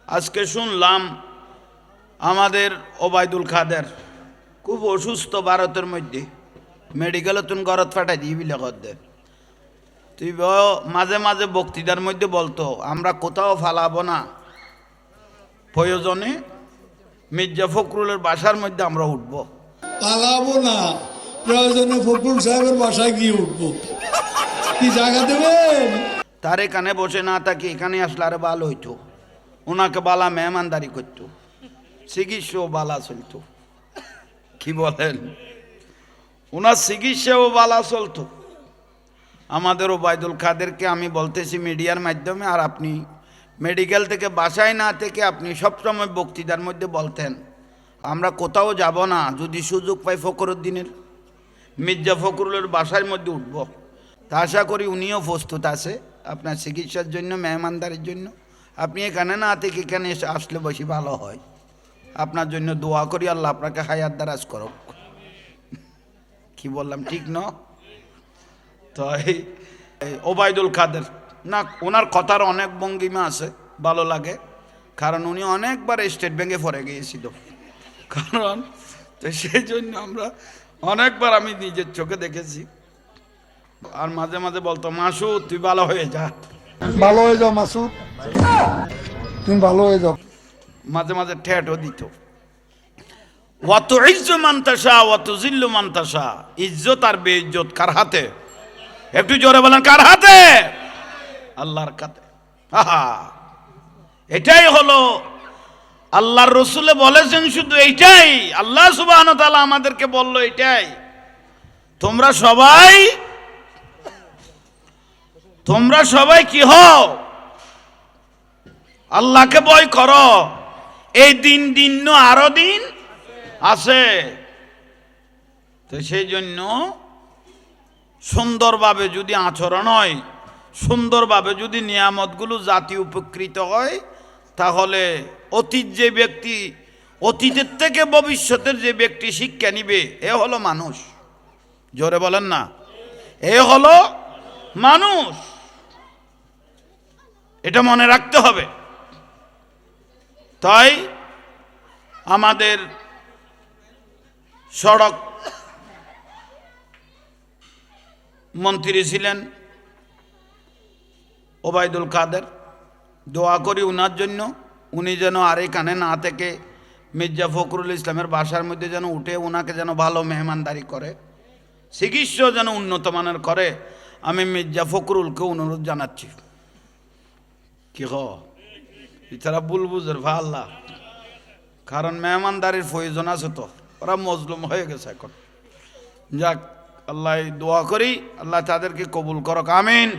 আজকে শুনলাম আমাদের ওবায়দুল কাদের খুব অসুস্থ, ভারতের মধ্যে মেডিকেলে তুমি ঘরত ফাটাই দিয়ে বিলে করতে। তুই মাঝে মাঝে বক্তৃতার মধ্যে বলতো আমরা কোথাও ফালাবো না, প্রয়োজনে মির্জা ফখরুলের বাসার মধ্যে আমরা উঠবো। পালাবো না, প্রয়োজনে ফখরুল সাহেবের বাসায় গিয়ে উঠবো। কি জায়গা দেবেন? তার এখানে বসে না থাকি এখানে আসলে আরো ভালো হইতো, ওনাকে বালা মেহমানদারি করতো, চিকিৎসাও বালা চলতো। কি বলেন, ওনার চিকিৎসাও বালা চলতো। আমাদের ওবায়দুল কাদেরকে আমি বলতেছি মিডিয়ার মাধ্যমে, আর আপনি মেডিকেল থেকে বাসায় না থেকে আপনি সবসময় বক্তৃতার মধ্যে বলতেন আমরা কোথাও যাব না, যদি সুযোগ পাই ফখরুদ্দিনের মির্জা ফখরুলের বাসার মধ্যে উঠব। তা আশা করি উনিও প্রস্তুত আছে আপনার চিকিৎসার জন্য, মেহমানদারির জন্য। আপনি এখানে না থেকে এখানে এসে আসলে বেশি ভালো হয়। আপনার জন্য দোয়া করি, আল্লাহ আপনাকে হায়াত দারাজ করুক। কি বললাম ঠিক ন? তো এই ওবায়দুল কাদের না, ওনার কথার অনেক ভঙ্গিমা আছে, ভালো লাগে। কারণ উনি অনেকবার স্টেট ব্যাঙ্কে পড়ে গিয়েছিল, কারণ তো সেই জন্য আমরা অনেকবার আমি নিজের চোখে দেখেছি। আর মাঝে মাঝে বলতো মাসুদ তুই ভালো হয়ে যা, ভালো হয়ে যাও মাসুদ, তুমি ভালো হয়ে যাও। মাঝে মাঝে ঠেটও দিত। ওয়াত ইজ্জু মান্তাসা ওয়াত জিল্লু মান্তাসা, ইজ্জত আর বেইজ্জত কার হাতে? একটু জোরে বলেন, কার হাতে? আল্লাহর হাতে। আহা, এটাই হলো আল্লাহর রসুলে বলেছেন, শুধু এইটাই। আল্লাহ সুবহানাহু ওয়া তাআলা আমাদেরকে বললো এটাই, তোমরা সবাই কি হও? আল্লাহকে ভয় করো। এই দিন আরো দিন আছে। তো সেই জন্য সুন্দরভাবে যদি আচরণ হয়, সুন্দরভাবে যদি নিয়ামতগুলো জাতি উপকৃত হয়, তাহলে অতীতের থেকে ভবিষ্যতের যে ব্যক্তি শিক্ষা নিবে, এ হলো মানুষ। জোরে বলেন না, এ হলো মানুষ। এটা মনে রাখতে হবে। তাই আমাদের সড়ক মন্ত্রী ছিলেন ওবায়দুল কাদের, দোয়া করি উনার জন্য, উনি যেন আর এখানে না থেকে মির্জা ফখরুল ইসলামের বাসার মধ্যে যেন উঠে ওনাকে যেন ভালো মেহমানদারি করে, চিকিৎসা যেন উন্নত মানের করে। আমি মির্জা ফখরুলকে অনুরোধ জানাচ্ছি। কি এছাড়া বুলবুজের ভাল্লা, কারণ মেহমানদারির প্রয়োজন আছে, তো ওরা মজলুম হয়ে গেছে এখন। যাক, আল্লাহ দোয়া করি আল্লাহ তাদেরকে কবুল করক, আমিন।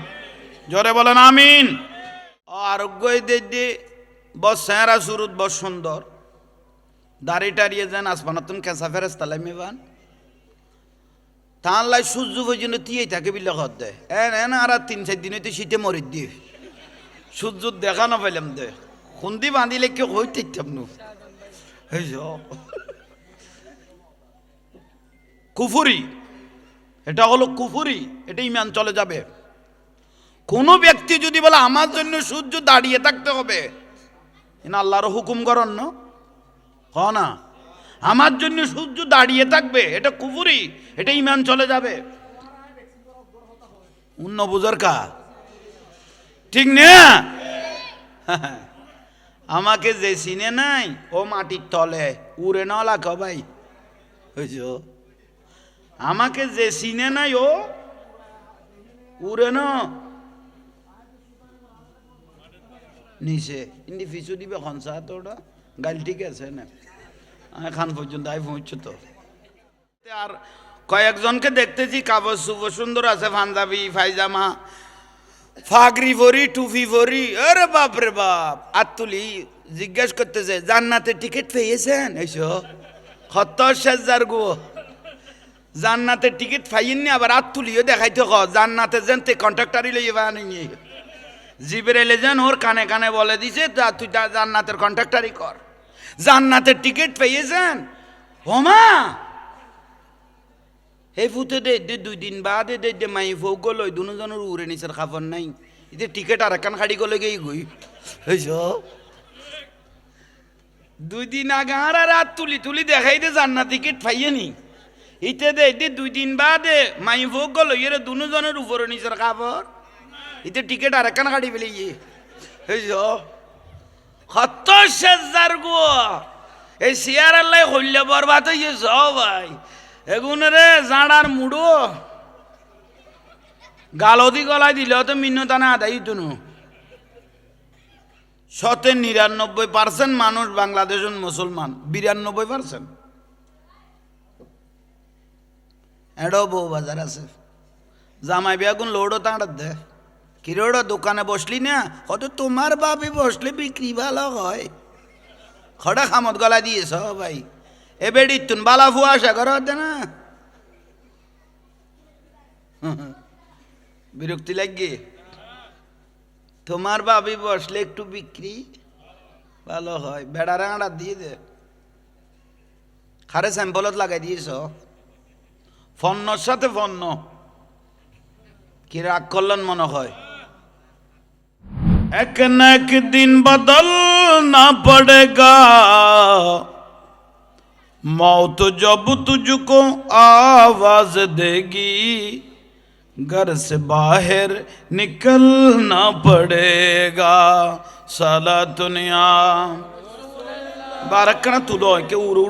জোরে বলেন আমিন। আরোগ্য দিয়ে বস সেরা সুরুত বস সুন্দর, দাড়ি টাড়িয়ে যান আসমানাতুন কেঁচা ফেরেস তালাই মেবান তাহলে সূর্য পর্যন্ত তিয়েই থাকে বিলে ঘর দেয়। এন আর 3-4 দিন হইতে শীতে মরি দিয়ে সূর্য দেখা না পাইলাম দে, খুন্দি বাঁধিলে কেউ হইতে নু। কুফুরি, এটা হলো কুফুরি, এটা ইমান চলে যাবে। কোন ব্যক্তি যদি বলে আমার জন্য সূর্য দাঁড়িয়ে থাকতে হবে, আল্লাহর হুকুম করেন না, আমার জন্য সূর্য দাঁড়িয়ে থাকবে, এটা কুফুরি, এটা ইমান চলে যাবে। অন্য বুঝার কা ঠিক না? আমাকে যে চিনে নাই ও মাটির তলে উড়ে না লাখো ভাই, বুঝছো? আমাকে যে চিনে নাই ও উড়ে না নিচে ইন্দি ফিচু দিবে খনসা। তো ওটা গাল ঠিক আছে না, খান পর্যন্ত আই পৌঁছ। তো আর কয়েকজনকে দেখতেছি কাগজ সুবো সুন্দর আছে, পাঞ্জাবি পায়জামা ফাগরি ভরি টুপি ভরি, আরে বাপ রে বাপ। আর তুলি জিজ্ঞাসা করতেছে জান্নাতের টিকিট পেয়েছেন? এইসো 70,000 গো জান্নাতের টিকিট পাইনি। আবার আর তুলিও দেখাইতে জান্নাতে যেন তে কন্ট্রাক্টারই লইবা নিয়ে জিবের যেন ওর কানে কানে বলে দিছে তুই জান্নাতের কন্ট্রাক্টারই কর। জান্নাতের টিকিট পেয়েছেন? হোমা এই ফুটে দে 2 দিন বাদে দে মাই ফৌ গল দুজনের উড়ে নিচের খাবার নাই, এতে টিকিট আর একখান খাড়ি গলে গেই গই। 2 দিন আগে আর রাত তুলি তুলি দেখাই দে জান্নাত টিকিট পাইয়ে নি ইতে দে 2 দিন বাদে মাই ভোগ গল ইয়ে দুজনের উপর নিচের কাপড় ইতে টিকিট আর একখান কাটি পেলে ইয়ে এই কত সেজার গো এই সিয়ার আল্লাহ হইলে বরবাদ হইয়ে যাও ভাই এগুন রে জাঁড়ার মুড়ো গালদি গলায় দিলেও তো মিন্নতানা আদায় তুনু 99% মানুষ বাংলাদেশের মুসলমান 92% এডো বউ বাজার আছে জামাই বিয়াগুন লোডও তাঁড়াত দে কিরোড়ো দোকানে বসলি না কত তোমার বাপি বসলে বিক্রি ভালো হয় খড়া খামত গলা দিয়েছ ভাই এ বেড়ি তুন বালা ফুয়া আসা কর দে না বিরক্তি লাগিয়ে তোমার বাপি বসলে একটু বিক্রি ভালো হয় বেড়া রাঙাটা দিয়ে দে খারে স্যাম্পলত লাগাই দিয়েছ ফন্নর সাথে ফন্ন কি রাগ করলেন মনে হয় এক না এক দিন বদলনা পড়েগা मौत जब तुझको आवाज देगी घर से बाहर निकलना पड़ेगा साला दुनिया बारकना तुलो के उड़ो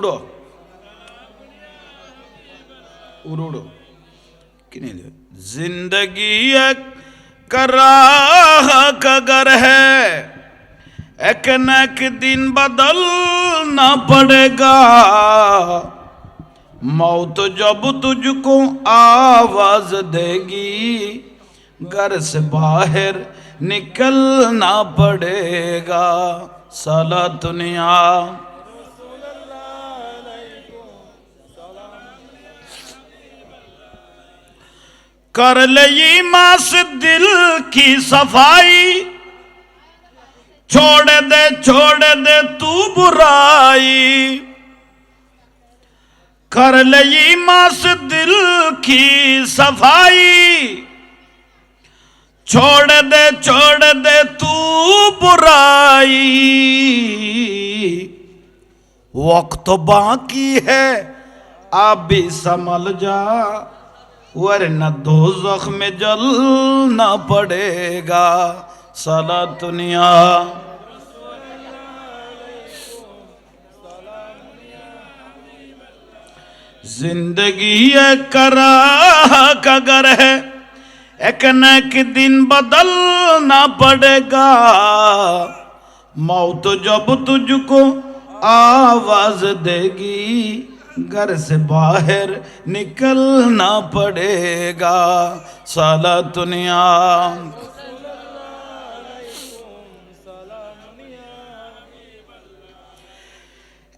उड़ो कि नहीं जिंदगी एक कराह का घर है एक न एक दिन बदलना पड़ेगा मौत जब तुझको आवाज देगी घर से बाहर निकलना पड़ेगा साला दुनिया कर ले ईमान से दिल की सफाई छोड़ दे तू बुराई कर ले ईमान से दिल की सफाई छोड़ दे तू बुराई वक्त बाकी है आप भी संभल जा वरना दोज़ख में जलना पड़ेगा साला दुनिया जिंदगी एक कराह का घर है एक न एक दिन बदलना पड़ेगा मौत जब तुझको आवाज देगी घर से बाहर निकलना पड़ेगा साला दुनिया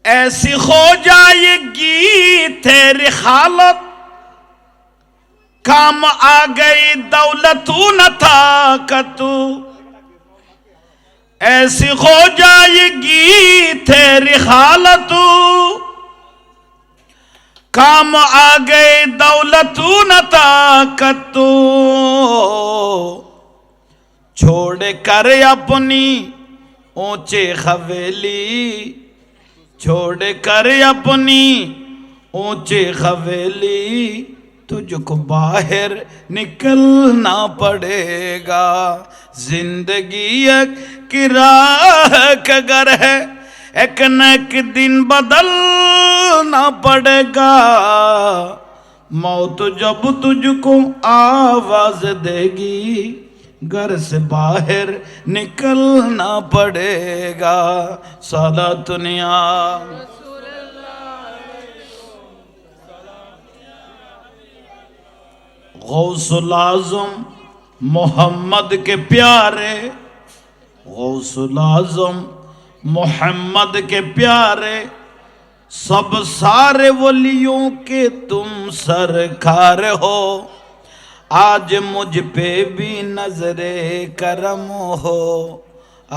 ऐसी हो जाएगी तेरी हालत काम आ गई दौलत न ताकत ऐसी हो जाएगी तेरी हालत काम आ गई दौलत न ताकत छोड़ कर अपनी ऊंचे हवेली छोड़ कर अपनी ऊंचे हवेली तुझको बाहर निकलना पड़ेगा जिंदगी एक किराह का घर है एक न एक दिन बदलना पड़ेगा मौत जब तुझको आवाज देगी घर से बाहर निकलना पड़ेगा साला दुनिया गौसुल आज़म मोहम्मद के प्यारे गौसुल आज़म मोहम्मद के प्यारे सब सारे वलियों के तुम सरकार हो आज मुझ पे भी नजरे करम हो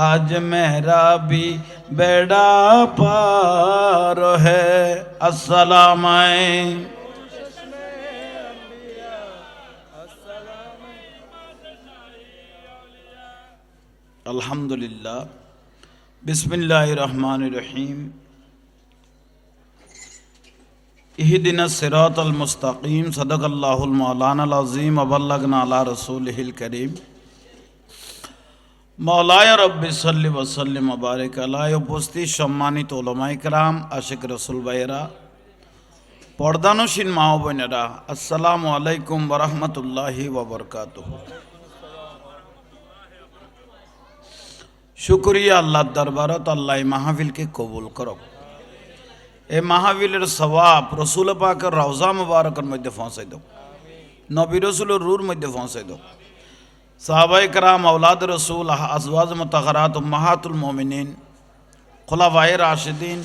आज मेरा भी बेड़ा पार है अस्सलाम अल्हम्दुलिल्लाह बिस्मिल्लाहिर्रहमानिर्रहीम इहदिना सिरातल मुस्तकीम सदक़ल्लाहुल मौलानाल अज़ीम व बल्लगना अला रसूलिहिल करीम मौलाय रब्बि सल्लि व सल्लिम व बारिक अला। उपस्थित सम्मानित उलमाए किराम, आशिक रसूल भाइয়েরা, পর্দানশীল মা ও বোনেরা, আসসালামু আলাইকুম ওয়া রাহমাতুল্লাহি ওয়া বারাকাতুহু। শুকরিয়া আল্লাহর দরবারত, আল্লাহ এই মাহফিলকে কবুল করুক। এই মাহফিলের সওয়াব রসুল পাকের রওজা মুবারকের মধ্যে পৌঁছাই দাও, নবী রসুলের রুর মধ্যে পৌঁছাই দাও। সাহাবায়ে কেরাম, আওলাদ রসুল, আজওয়াজ মুতাহহারাত, উম্মাহাতুল মুমিনিন, খুলাফায়ে রাশিদিন,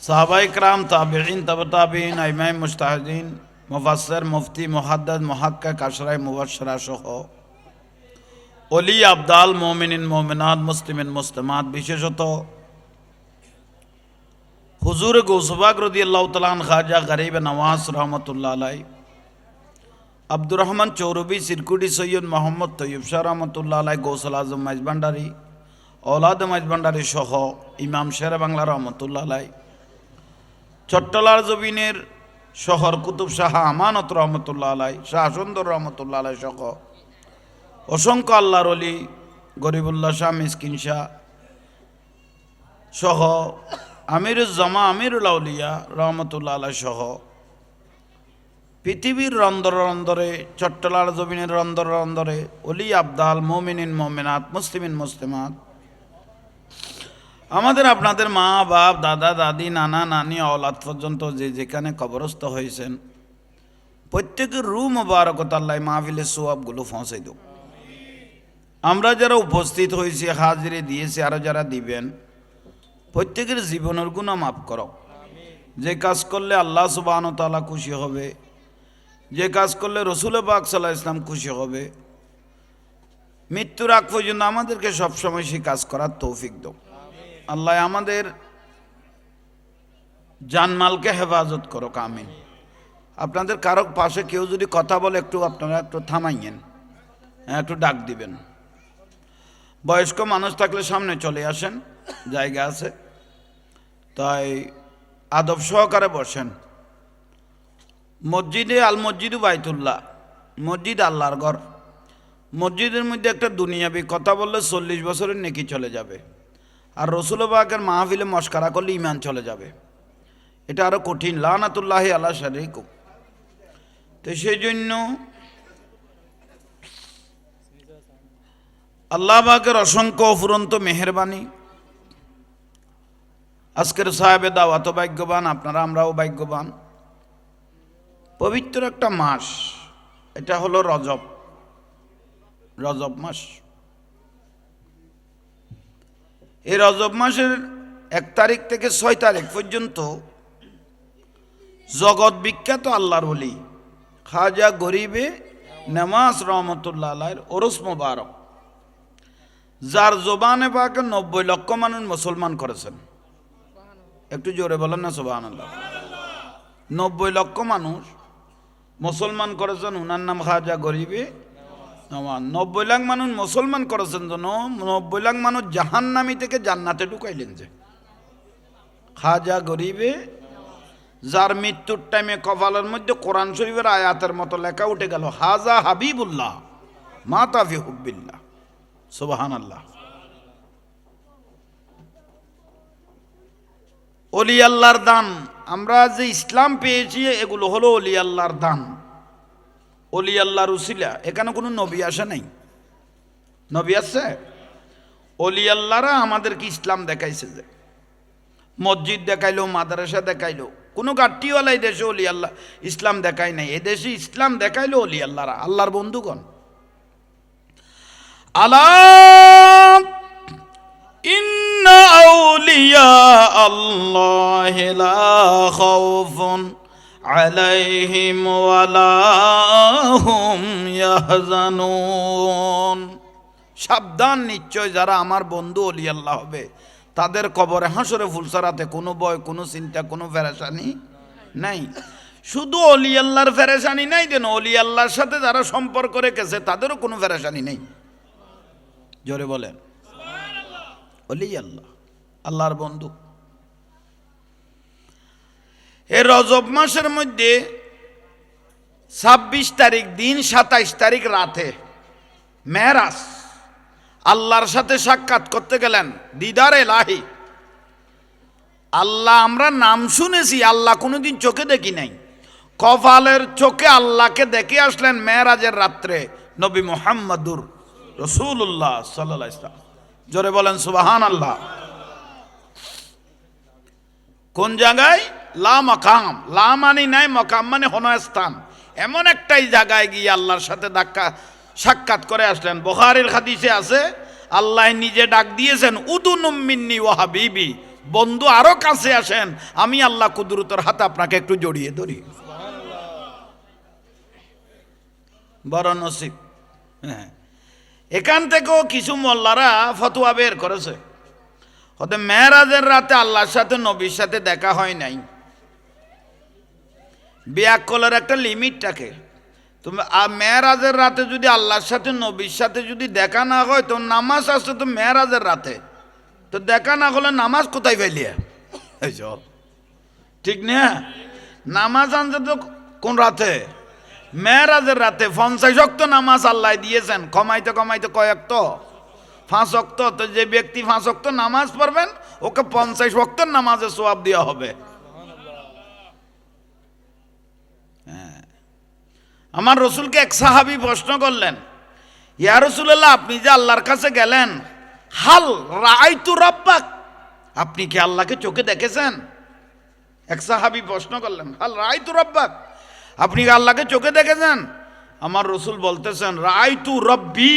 সাহাবায়ে কেরাম, তাবিঈন, তাবে তাবিঈন, আইমায়ে মুজতাহিদিন, মুফাসসির, মুফতি, মুহাদ্দিস, মুহাক্কিক, আশরায়ে মুবাশশিরা সহ ওলি আবদাল, মুমিনিন, মুমিনাত, মুসলিমিন, মুসলিমাত, বিশেষত হুজুর গৌসবাগ রাদিয়াল্লাহু তাআলা আন খাজা গরিব নওয়াজ রহমতুল্লাহ আলাই, আব্দুর রহমান চৌরবি, সিরকুটি সৈয়দ মোহাম্মদ তৈয়ব শাহ রহমতুল্লাহ আলাই, গৌসুল আজম মাইজভান্ডারী, औलाद মাইজভান্ডারী সহ ইমাম শেরে বাংলা রহমতুল্লাহ আলাই, চট্টলার জবিনের শহর কুতুব শাহ আমানত রহমতুল্লাহ আলাই, শাহ সুন্দর রহমতুল্লাহ আলাই সহ অসংখ্য আল্লাহর ওলি, গরিবুল্লাহ শাহ, মিসকিন শাহ সহ আমিরুজ্জামা, আমিরুল আউলিয়া রহমতুল্লাহ আলাই সহ পৃথিবীর রন্দরে রন্দরে, চট্টলার জমিনের রন্দরে রন্দরে ওলি আবদাল, মুমিনিন, মুমিনাত, মুসলিমিন, মুসলিমাত, আমাদের আপনাদের মা বাপ, দাদা দাদি, নানা নানি, औलाद পর্যন্ত যে যেখানে কবরস্থ হয়েছেন, প্রত্যেকের রূহ মুবারকত আল্লাহ মাহফিলের সওয়াবগুলো পৌঁছাই দাও। আমরা যারা উপস্থিত হয়েছি, হাজিরে দিয়েছি, আরও যারা দিবেন, প্রত্যেকের জীবনের গুনাহ মাফ করো। যে কাজ করলে আল্লাহ সুবহানাহু ওয়া তাআলা খুশি হবে, যে কাজ করলে রসুল পাক সাল্লাল্লাহু আলাইহি ওয়াসাল্লাম খুশি হবে, মৃত্যুর আগ পর্যন্ত আমাদেরকে সবসময় সেই কাজ করার তৌফিক দাও। আল্লাহ আমাদের জানমালকে হেফাজত করো, আমিন। আপনাদের কারো পাশে কেউ যদি কথা বলে, একটু আপনারা একটু থামাইয়েন, একটু ডাক দিবেন। বয়স্ক মানুষ থাকলে সামনে চলে আসেন, জায়গা আছে, তাই আদব সহকারে বসেন। মসজিদে আল মসজিদু বাইতুল্লাহ, মসজিদ আল্লাহর ঘর। মসজিদের মধ্যে একটা দুনিয়াবি কথা বললে 40 বছরের নেকি চলে যাবে, আর রসুল পাকের মাহফিলে মস্কারা করলে ঈমান চলে যাবে। এটা আরো কঠিন, লানাতুল্লাহি আলা শারীকুম। তো সেই জন্য আল্লাহ পাকের অসংখ্য অফুরন্ত মেহেরবানি। আজকের সাহেবে দাওয়াত ভাগ্যবান, আপনারা আমরাও ভাগ্যবান। পবিত্র একটা মাস, এটা হলো রজব, রজব মাস। এই রজব মাসের 1 তারিখ থেকে 6 তারিখ পর্যন্ত জগৎ বিখ্যাত আল্লাহর ওলি খাজা গরিবে নওয়াজ রহমতুল্লাহ আলাইহির ওরস মোবারক, যার জবানে পাকে 90 লক্ষ মানুষ মুসলমান করেছেন। একটু জোরে বলেন না সুবহানাল্লাহ। 90 লক্ষ মানুষ মুসলমান করেছেন, উনার নাম খাজা গরিবে নওয়াজ। 90 লাখ মানুষ মুসলমান করেছেন, যেন 90 লাখ মানুষ জাহান্নামী থেকে জান্নাতে ঢুকাইলেন। যে খাজা গরিবে, যার মৃত্যুর টাইমে কপালের মধ্যে কোরআন শরীফের আয়াতের মতো লেখা উঠে গেল, হাজা হাবিবুল্লাহ মাতা ফি হুব্বিল্লাহ, সুবহানাল্লাহ। ওলি আল্লাহর দান, আমরা যে ইসলাম পেয়েছি এগুলো হলো ওলি আল্লাহর দান, ওলি আল্লাহর উসিলা। এখানে কোনো নবী আসে নাই, নবী আছে? ওলি আল্লাহরা আমাদেরকে ইসলাম দেখাইছে। যে মসজিদ দেখাইলো, মাদ্রাসা দেখাইলো, কোনো গাট্টিওয়ালা এই দেশে ওলি আল্লাহ ইসলাম দেখায় নাই। এদেশে ইসলাম দেখাইলো ওলি আল্লাহরা, আল্লাহর বন্ধুগণ। আলা ইন্না আউলিয়া আল্লাহি লা খাউফুন আলাইহিম ওয়ালা হুম ইয়াহজানুন। সাবধান, নিশ্চয় যারা আমার বন্ধু ওলি আল্লাহ হবে, তাদের কবরে হাসরে ফুলসারাতে কোনো ভয়, কোনো চিন্তা, কোনো পেরেশানি নাই। শুধু ওলি আল্লাহর পেরেশানি নাই, যেন ওলি আল্লাহর সাথে যারা সম্পর্ক রেখেছে তাদেরও কোনো পেরেশানি নেই। জোরে বলেন ওলি আল্লাহ, আল্লাহর বন্ধু। এই রজব মাসের মধ্যে 26 তারিখ দিন 27 তারিখ রাতে মেরাজ, আল্লাহর সাথে সাক্ষাৎ করতে গেলেন, দিদার এলাহি। আল্লাহ আমরা নাম শুনেছি, আল্লাহ কোনোদিন চোখে দেখি নাই। কপালের চোখে আল্লাহকে দেখে আসলেন মেরাজের রাত্রে নবী মুহাম্মদুর রাসূলুল্লাহ সাল্লাল্লাহু আলাইহি ওয়াসাল্লাম। জোরে বলেন সুবহানাল্লাহ। কোন জায়গায়? লা মাকাম, লা মানে নাই, মাকাম মানে হন স্থান। এমন একটাই জায়গায় গিয়ে আল্লাহর সাথে সাক্ষাৎ করে আসলেন। বুখারীর হাদিসে আছে, আল্লাহ নিজে ডাক দিয়েছেন, উদুনুম মিন্নি ওয়া হাবিবি, বন্ধু আরো কাছে আসেন, আমি আল্লাহ কুদরতের হাতে আপনাকে একটু জড়িয়ে ধরি। বড় নসিব। হ্যাঁ, এখান থেকেও কিছু মোল্লারা ফতোয়া বের করেছে, হতে মেরাজের রাতে আল্লাহর সাথে নবীর সাথে দেখা হয় নাই। বিয়াকলের একটা লিমিট থাকে। তুমি মেরাজের রাতে যদি আল্লাহর সাথে নবীর সাথে যদি দেখা না হয়, তো নামাজ আসছে তো মেরাজের রাতে, তো দেখা না হলে নামাজ কোথায় পাইলিয়া? ঠিক না? নামাজ আনছে তো কোন রাতে? মেরাজের রাতে। 50 ওয়াক্ত নামাজ আল্লাহ দিয়েছেন, কমাইতে কমাইতে কয়েক তো 5 ওয়াক্ত। তো যে ব্যক্তি 5 ওয়াক্ত নামাজ পড়বেন, ওকে 50 ওয়াক্তের নামাজের সওয়াব দেওয়া হবে। আমার রসুলকে এক সাহাবী প্রশ্ন করলেন, ইয়া রাসূলুল্লাহ, আপনি যে আল্লাহর কাছে গেলেন, হাল রাআইতু রাব্বাক, আপনি কি আল্লাহকে চোখে দেখেছেন? এক সাহাবী প্রশ্ন করলেন, হাল রাআইতু রাব্বাক, আপনি কি আল্লাহকে চোখে দেখেছেন? আমার রসুল বলতেছেন, রাআইতু রব্বি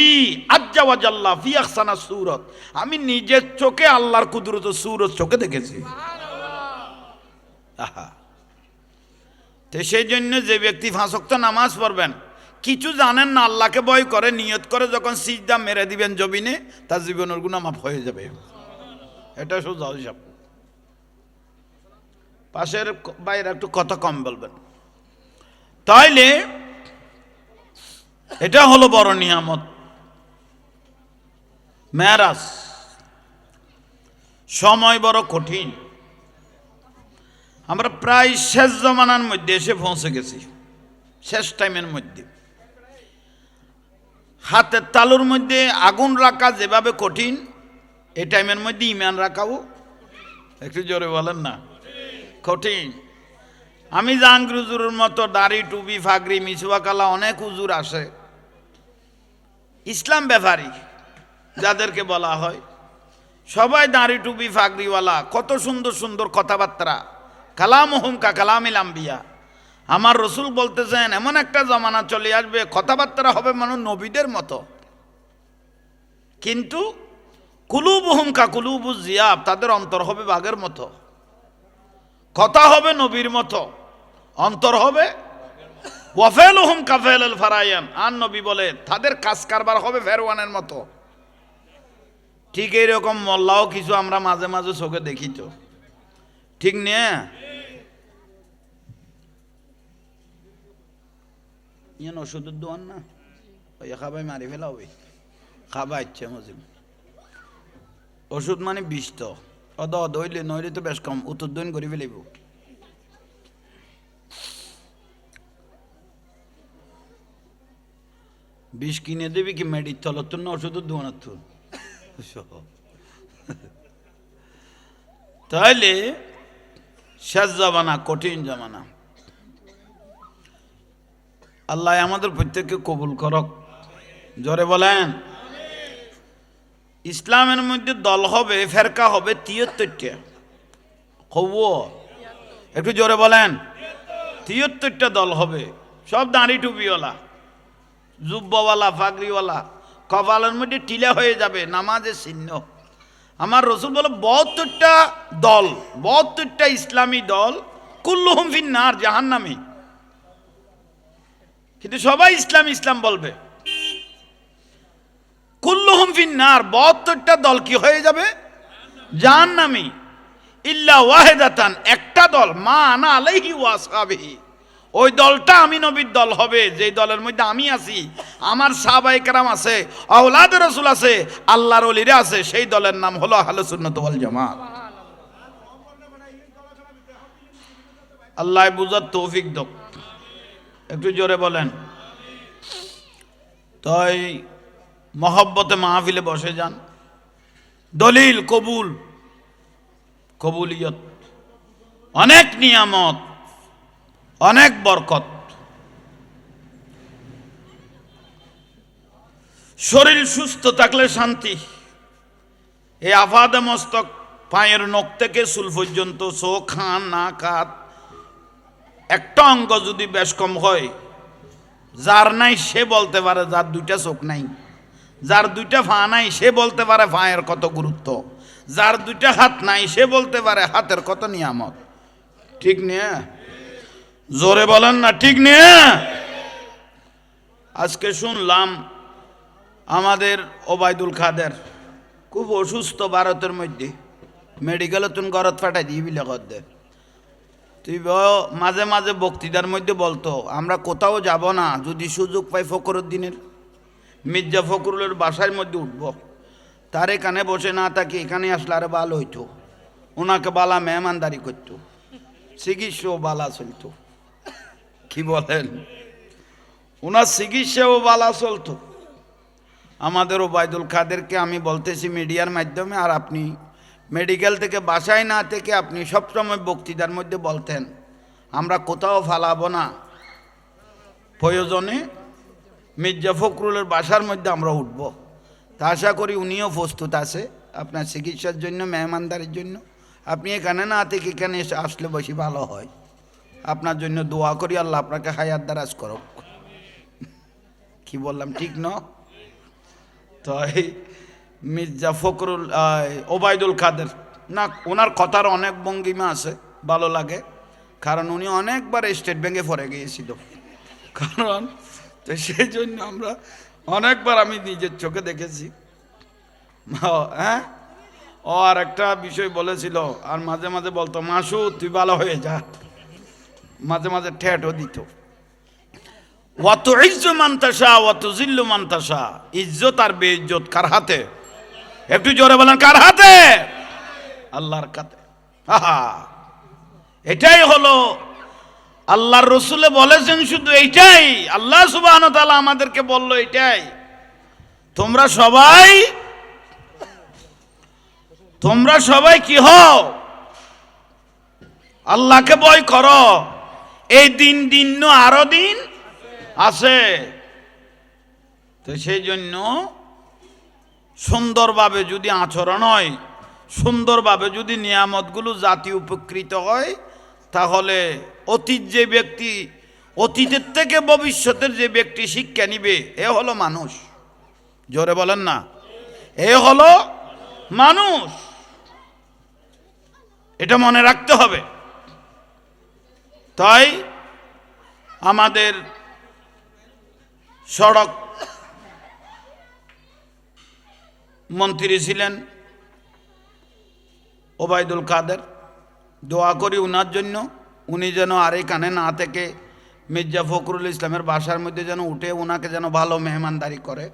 আজ্জা ওয়া জাল্লা ফি আহসানা সূরত, আমি নিজের চোখে আল্লাহর কুদরত সূরত চোখে দেখেছি। আহা, তো সেই জন্য যে ব্যক্তি 5 ওয়াক্ত নামাজ পড়বেন, কিছু জানেন না, আল্লাহকে ভয় করে নিয়ত করে যখন সিজদা মেরে দিবেন জমিনে, তার জীবনের গুনাহ মাফ হয়ে যাবে। এটা সোজা হিসাব। পাশের বাইরে একটু কথা কম বলবেন। তাইলে এটা হলো বড় নিয়ামত মেরাজ। সময় বড় কঠিন। আমরা প্রায় শেষ জমানার মধ্যে এসে পৌঁছে গেছি, শেষ টাইমের মধ্যে। হাতের তালুর মধ্যে আগুন রাখা যেভাবে কঠিন, এই টাইমের মধ্যে ইমান রাখাও, একটু জোরে বলেন না, কঠিন। আমি জাহাঙ্গীর হুজুরের মতো দাড়ি টুপি ফাগরি মিসওয়াক কালা অনেক হুজুর আসে, ইসলাম ব্যাপারী যাদেরকে বলা হয়, সবাই দাড়ি টুপি ফাগরিওয়ালা, কত সুন্দর সুন্দর কথাবার্তা, কালামুহুম কা কালামিল আম্বিয়া। আমার রসুল বলতেছেন, এমন একটা জমানা চলে আসবে, কথাবার্তা হবে মানুষ নবীদের মতো, কিন্তু কুলুবুহুম কা কুলুবুজ জিয়াব, তাদের অন্তর হবে বাঘের মতো। কথা হবে নবীর মতো, অন্তর হবে ওয়াফেলুহুম কা ফেলুল ফারায়ান, আর নবী বলে তাদের কাজ কারবার হবে ফেরওয়ানের মতো। ঠিক এইরকম মোল্লাও কিছু আমরা মাঝে মাঝে চোখে দেখি, তো ঠিক না? ইয়ান ওষুধের দোয়ান না, ওই খাবাই মারি ফেলা হবে, খাবা ইচ্ছে মজিম। ওষুধ মানে বিষ, তো দইলে নইলে তো বেশ কম উত্তর দইন করে ফেলিব। বিষ কিনে দেবি কি মেডির তলত না ওষুধের দোয়ানার থুন। তাইলে শেষ জামানা, কঠিন জামানা। আল্লাহ আমাদের প্রত্যেককে কবুল করক। জোরে বলেন। ইসলামের মধ্যে দল হবে, ফেরকা হবে 73টা। একটু জোরে বলেন। 73টা দল হবে, সব দাঁড়ি টুপিওয়ালা, জুব্বাওয়ালা, ফাগরিওয়ালা, কপালের মধ্যে টিলা হয়ে যাবে নামাজের চিহ্ন। আমার রসুল বলে 72টা দল, 72টা ইসলামী দল, কুল্লুহুম ফিন্নার, জাহান্নামী। কিন্তু সবাই ইসলাম ইসলাম বলবে, কুল্লুহুম ফিন্নার, 72টা দল কি হয়ে যাবে? জাহান্নামী। ইল্লা ওয়াহিদাতান, একটা দল, মা আনা আলাইহি ওয়া আসহাবিহি, ওই দলটা আমি নবীর দল হবে, যেই দলের মধ্যে আমি আছি, আমার সাহাবায়ে কেরাম আছে, আওলাদে রাসূল আছে, আল্লাহর ওলিরা আছে, সেই দলের নাম হলো আহলে সুন্নাত ওয়াল জামাত। আল্লাহ বুঝার তৌফিক দাও, একটু জোরে বলেন। তাই মহব্বতে মাহফিলে বসে যান। দলিল কবুল, কবুলিয়ত, অনেক নিয়ামত, অনেক বরকত। শরীর সুস্থ থাকলে শান্তি। এই আফাদে মস্তক, পায়ের নখ থেকে চুল পর্যন্ত, চোখ, কান, নাক, হাত, একটা অঙ্গ যদি বেশ কম হয়, যার নাই সে বলতে পারে যার দুইটা চোখ নাই, যার দুইটা পা নাই সে বলতে পারে পায়ের কত গুরুত্ব, যার দুইটা হাত নাই সে বলতে পারে হাতের কত নিয়ামত। ঠিক নিয়ে জোরে বলেন না, ঠিক নিয়ে। আজকে শুনলাম আমাদের ওবায়দুল কাদের খুব অসুস্থ, ভারতের মধ্যে মেডিকেলে তুমি ঘরত ফাটাই দিই বিলে দে। তুই মাঝে মাঝে বক্তৃতার মধ্যে বলতো আমরা কোথাও যাব না, যদি সুযোগ পাই ফখরুদ্দিনের মির্জা ফখরুলের বাসার মধ্যে উঠব, তার এখানে বসে না থাকি এখানে আসলে আরো ভালো হইতো। ওনাকে বালা মেহমানদারি করতো, চিকিৎসাও বালা চলতো। কি বলেন, ওনার চিকিৎসাও বালা চলতো। আমাদের ওবায়দুল কাদেরকে আমি বলতেছি মিডিয়ার মাধ্যমে, আর আপনি মেডিকেল থেকে বাসায় না থেকে আপনি সবসময় বক্তৃতার মধ্যে বলতেন আমরা কোথাও ফালাবো না, প্রয়োজনে মির্জা ফখরুলের বাসার মধ্যে আমরা উঠব। তা আশা করি উনিও প্রস্তুত আছে আপনার চিকিৎসার জন্য, মেহমানদারির জন্য। আপনি এখানে না থেকে এখানে এসে আসলে বেশি ভালো হয়। আপনার জন্য দোয়া করি, আল্লাহ আপনাকে হায়াত দারাজ করুক। কি বললাম ঠিক ন? তো এই মির্জা ফখরুল ওবায়দুল কাদের না, ওনার কথার অনেক ভঙ্গিমা আছে, ভালো লাগে। কারণ উনি অনেকবার স্টেট ব্যাঙ্কে পড়ে গিয়েছিল, কারণ তো সেই জন্য আমরা অনেকবার আমি নিজের চোখে দেখেছি। হ্যাঁ, ও আর একটা বিষয় বলেছিল, আর মাঝে মাঝে বলতো মাসুদ তুই ভালো হয়ে যা, মাঝে মাঝে ঠেটও দিত। ওয়াত ইজ্জু মান্তাসা ওয়াত জিল্লু মান্তাসা, ইজ্জত আর বেইজ্জত কার হাতে? একটু জোরে বলেন, কার হাতে? আল্লাহর হাতে। এটাই হলো আল্লাহর রসুলে বলেছেন, শুধু এইটাই। আল্লাহ সুবহানাহু ওয়া তাআলা আমাদেরকে বলল এটাই, তোমরা সবাই কি হও? আল্লাহকে ভয় করো। এই দিন আরো দিন আছে। তো সেই জন্য সুন্দরভাবে যদি আচরণ হয়, সুন্দরভাবে যদি নিয়ামতগুলো জাতি উপকৃত হয়, তাহলে অতীতের থেকে ভবিষ্যতের যে ব্যক্তি শিক্ষা নিবে, এ হলো মানুষ। জোরে বলেন না, এ হলো মানুষ। এটা মনে রাখতে হবে। তাই আমাদের সড়ক মন্ত্রী ছিলেন ওবায়দুল কাদের, দোয়া করি উনার জন্য, উনি যেন আর এখানে না থেকে মির্জা ফখরুল ইসলামের বাসার মধ্যে যেন উঠে ওনাকে যেন ভালো মেহমানদারি করে,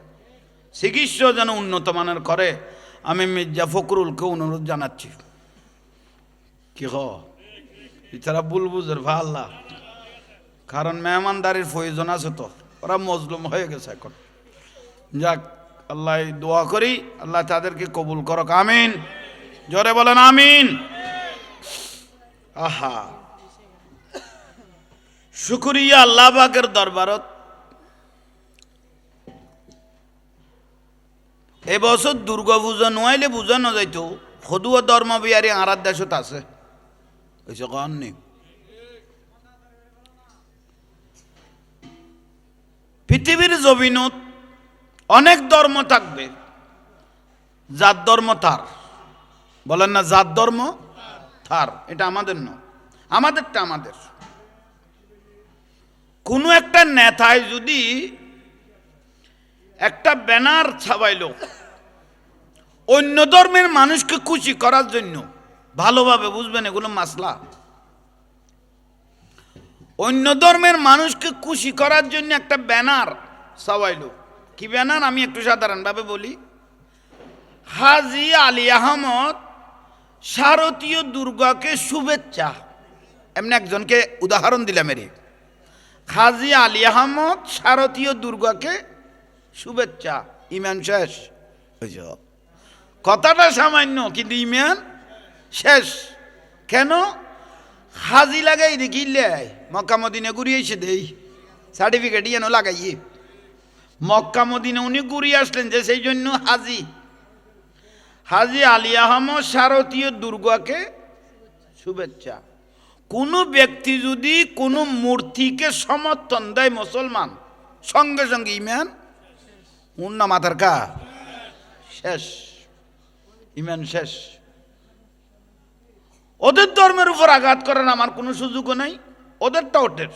চিকিৎসা যেন উন্নত মানের করে। আমি মির্জা ফখরুলকে অনুরোধ জানাচ্ছি। কি এছাড়া বুলবুজের ভাল্লা, কারণ মেহমানদারির প্রয়োজন আছে, তো ওরা মজলুম হয়ে গেছে এখন। যাক, আল্লাহ দোয়া করি আল্লাহ তাদেরকে কবুল করক, আমিন। জোরে বলেন আমিন। আহা, শুকরিয়া আল্লাহ পাকের দরবারত। এবছর দুর্গা পূজা নোয়াইলে বুঝানো যাইতো সদুয়া ধর্ম বিহারী আরার দেশত আছে, নেই। পৃথিবীর জমিনত অনেক ধর্ম থাকবে, জাত ধর্ম তার, বলেন না জাত ধর্ম তার। এটা আমাদের নয়, আমাদেরটা আমাদের। কোনো একটা নেতায় যদি একটা ব্যানার ছাপাইল অন্য ধর্মের মানুষকে খুশি করার জন্য, ভালোভাবে বুঝবেন এগুলো মাসলা, অন্য ধর্মের মানুষকে খুশি করার জন্য একটা ব্যানার ছাপাইল। কি ব্যানার? আমি একটু সাধারণভাবে বলি। হাজী আলী আহমদ শারদীয় দুর্গাকে শুভেচ্ছা, এমনি একজনকে উদাহরণ দিলাম এর হাজী আলী আহমদ শারদীয় দুর্গাকে শুভেচ্ছা, ইমান শেষ। কথাটা সামান্য কিন্তু ইমান শেষ। কেন? হাজি লাগাই দেখিলে মক্কা মদিনা ঘুরিয়ে এসে দেই সার্টিফিকেট যেন লাগাইয়ে মক্কা মদিনা উনি ঘুরিয়ে আসলেন যে সেই জন্য হাজি। হাজী আলী আহমদ শারদীয় দুর্গাকে শুভেচ্ছা। কোনো ব্যক্তি যদি কোনো মূর্তিকে সমর্থন দেয় মুসলমান, সঙ্গে সঙ্গে ইমান উন্না মাথার কা শেষ, ইমান শেষ। ওদের ধর্মের উপর আঘাত করার আমার কোনো সুযোগও নাই, ওদেরটা ওদের।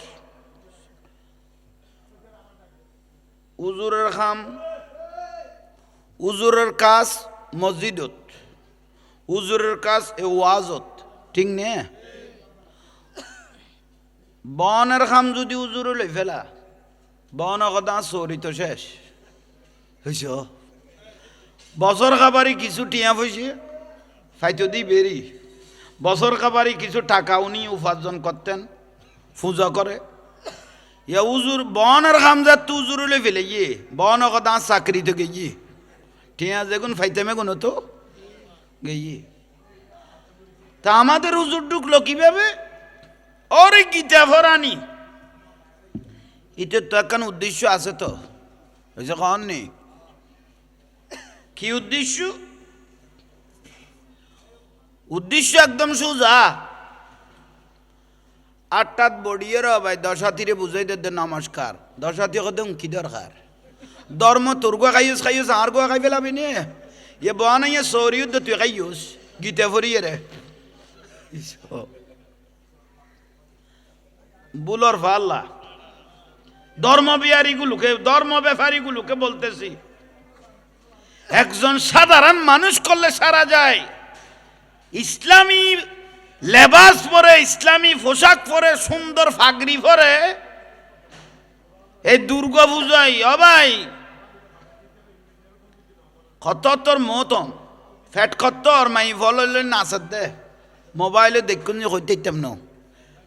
উজুরের খাম, উজুরের কাজ মসজিদত, উজুরের কাজ এ ওয়াজত, ঠিক নে? বনের খাম যদি উজুরে লই ফেলা, বন কথা চরি তো শেষ হইছ। বছর খাবারই কিছু টিয়া পয়সে ফাইতো দি বেরি, বছর খাবারই কিছু টাকা উনি উপার্জন করতেন, পূজা করে। ইয়া উজুর বনের খাম যা তু উজুরে লই ফেলে গিয়ে বন কথা চাকরি তো গিয়ে টিয়া যেগুন ফাইতেমে গুণ তো গিয়ে। তা আমাদের উজুর ঢুকলো কিভাবে? ওরে গীতা ফরানি, এটার তো একখান উদ্দেশ্য আছে তো, ওই যে কন নেই কি উদ্দেশ্য? উদ্দেশ্য একদম সোজা। 8টাত বড়িয়ে র ভাই 10 হাতিরে বুঝাই দে নমস্কার। 10 হাতি কদম কি দরকার? ধর্ম তোর গো খাইস খাইস আর গো খাই ফেলাবি নে এ বানাইয়া সরিউদ তুই খাইস গীতা ফরিয়ে রে বুলর ফাল্লা। ধর্ম বিহারীগুলোকে, ধর্ম ব্যাপারীগুলোকে বলতেছি, একজন সাধারণ মানুষ করলে সারা যায়। ইসলামী লেবাস পরে, ইসলামী পোশাক পরে, সুন্দর ফাগরি পরে এই দুর্গা পূজায় অবাই কত তোর মতম ফ্যাট কত আর মাই ফল নাচার দে মোবাইলে দেখুন যে হইতে না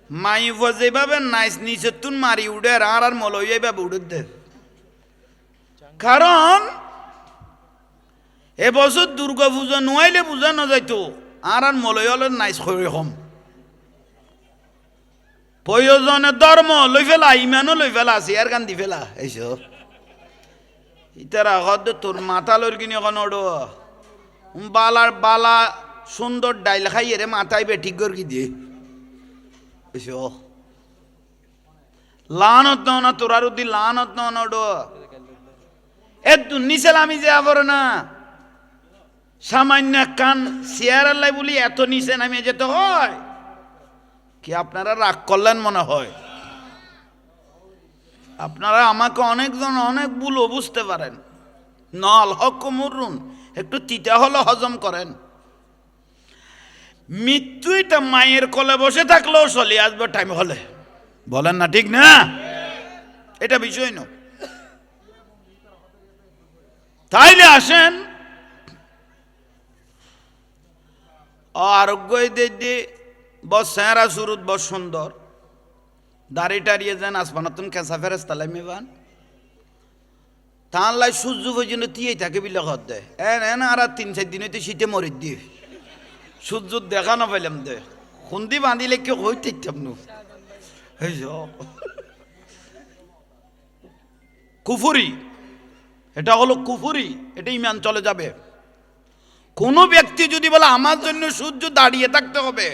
মাই যেভাবে নাইস নিচে তুন মারি উঠে আর আর মলই এইভাবে উঠে দে। কারণ এবছর দুর্গা পূজা নোয়াইলে পূজা না যাইতো আর আর মলই হলে নাইস করে কম প্রয়োজনে ধর্ম লই ফেলা, ইমানও লই ফেলা, চেয়ার গান দি ফেলা। এইসব ইতারা হদ তোর মাথা লইর কিনে এখন ওড়ো বালার বালা সুন্দর ডাইল খাইয়ে রে মাথায় বেঠিক কর কি দিয়ে এইসব লানত না তোর আর উদ্দি লানত না ওড়ো এ নিচেল আমি যে আবার না সামান্য কান চেয়ার লাই বলি এত নিচে নামিয়ে যেতে হয় কি? আপনারা রাগ করলেন মনে হয়। আপনারা আমাকে অনেকজন অনেক ভুলও বুঝতে পারেন। নল হক মুরুন একটু তিতা হলো হজম করেন। মৃত্যুটা মায়ের কোলে বসে থাকলেও চলে আসবে টাইম হলে, বলেন না? ঠিক না? এটা বিষয় না। তাইলে আসেন আরোগ্য দিয়ে বস চেহারা সুরত বস সুন্দর দাড়ি টাড়িয়ে যান আসমানতুন কেঁচা ফেরেস তালাই মেবান তার লাই সূর্য পর্যন্ত তিয়েই থাকে বিলে ঘর দেয় এন আর 3-4 দিন হইতে শীতে মরি দিয়ে সূর্য দেখা না পাইলাম দে খুন্দি বাঁধিলে কেউ হইতে ইচ্ছাম নু কুফুরি, এটা হলো কুফুরি, এটা ইমান চলে যাবে। কোনো ব্যক্তি যদি বলে আমার জন্য সূর্য দাঁড়িয়ে থাকতে হবে,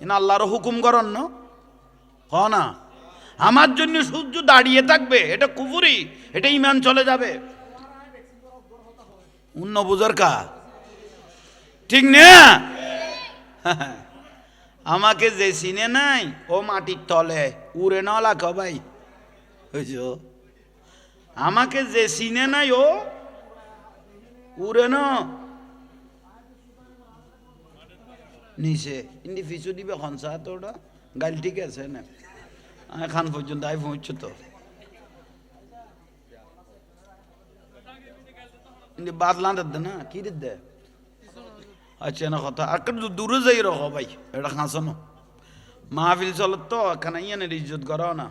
আল্লাহর হুকুম করেন না আমার জন্য সূর্য দাঁড়িয়ে থাকবে, এটা কুফুরি, এটা ইমান চলে যাবে। অন্য বুঝার কা ঠিক না? আমাকে যে চিনে নাই ও মাটির তলে উড়ে না লাখো ভাই, আমাকে যে চিনে নাই ও উড়ে না নিচে ইন্দি ফিচু দিবে খনসা তোটা গাল ঠিক আছে না খান পর্যন্ত আই পৌঁছ তো ইন্দি বাদলা দে না কি দে আচ্ছা না কথা আর দূরে যাই রহ ভাই এটা খাঁচানো মাহফিল চলত তো এখানে ইয়ানের ইজ্জত করো না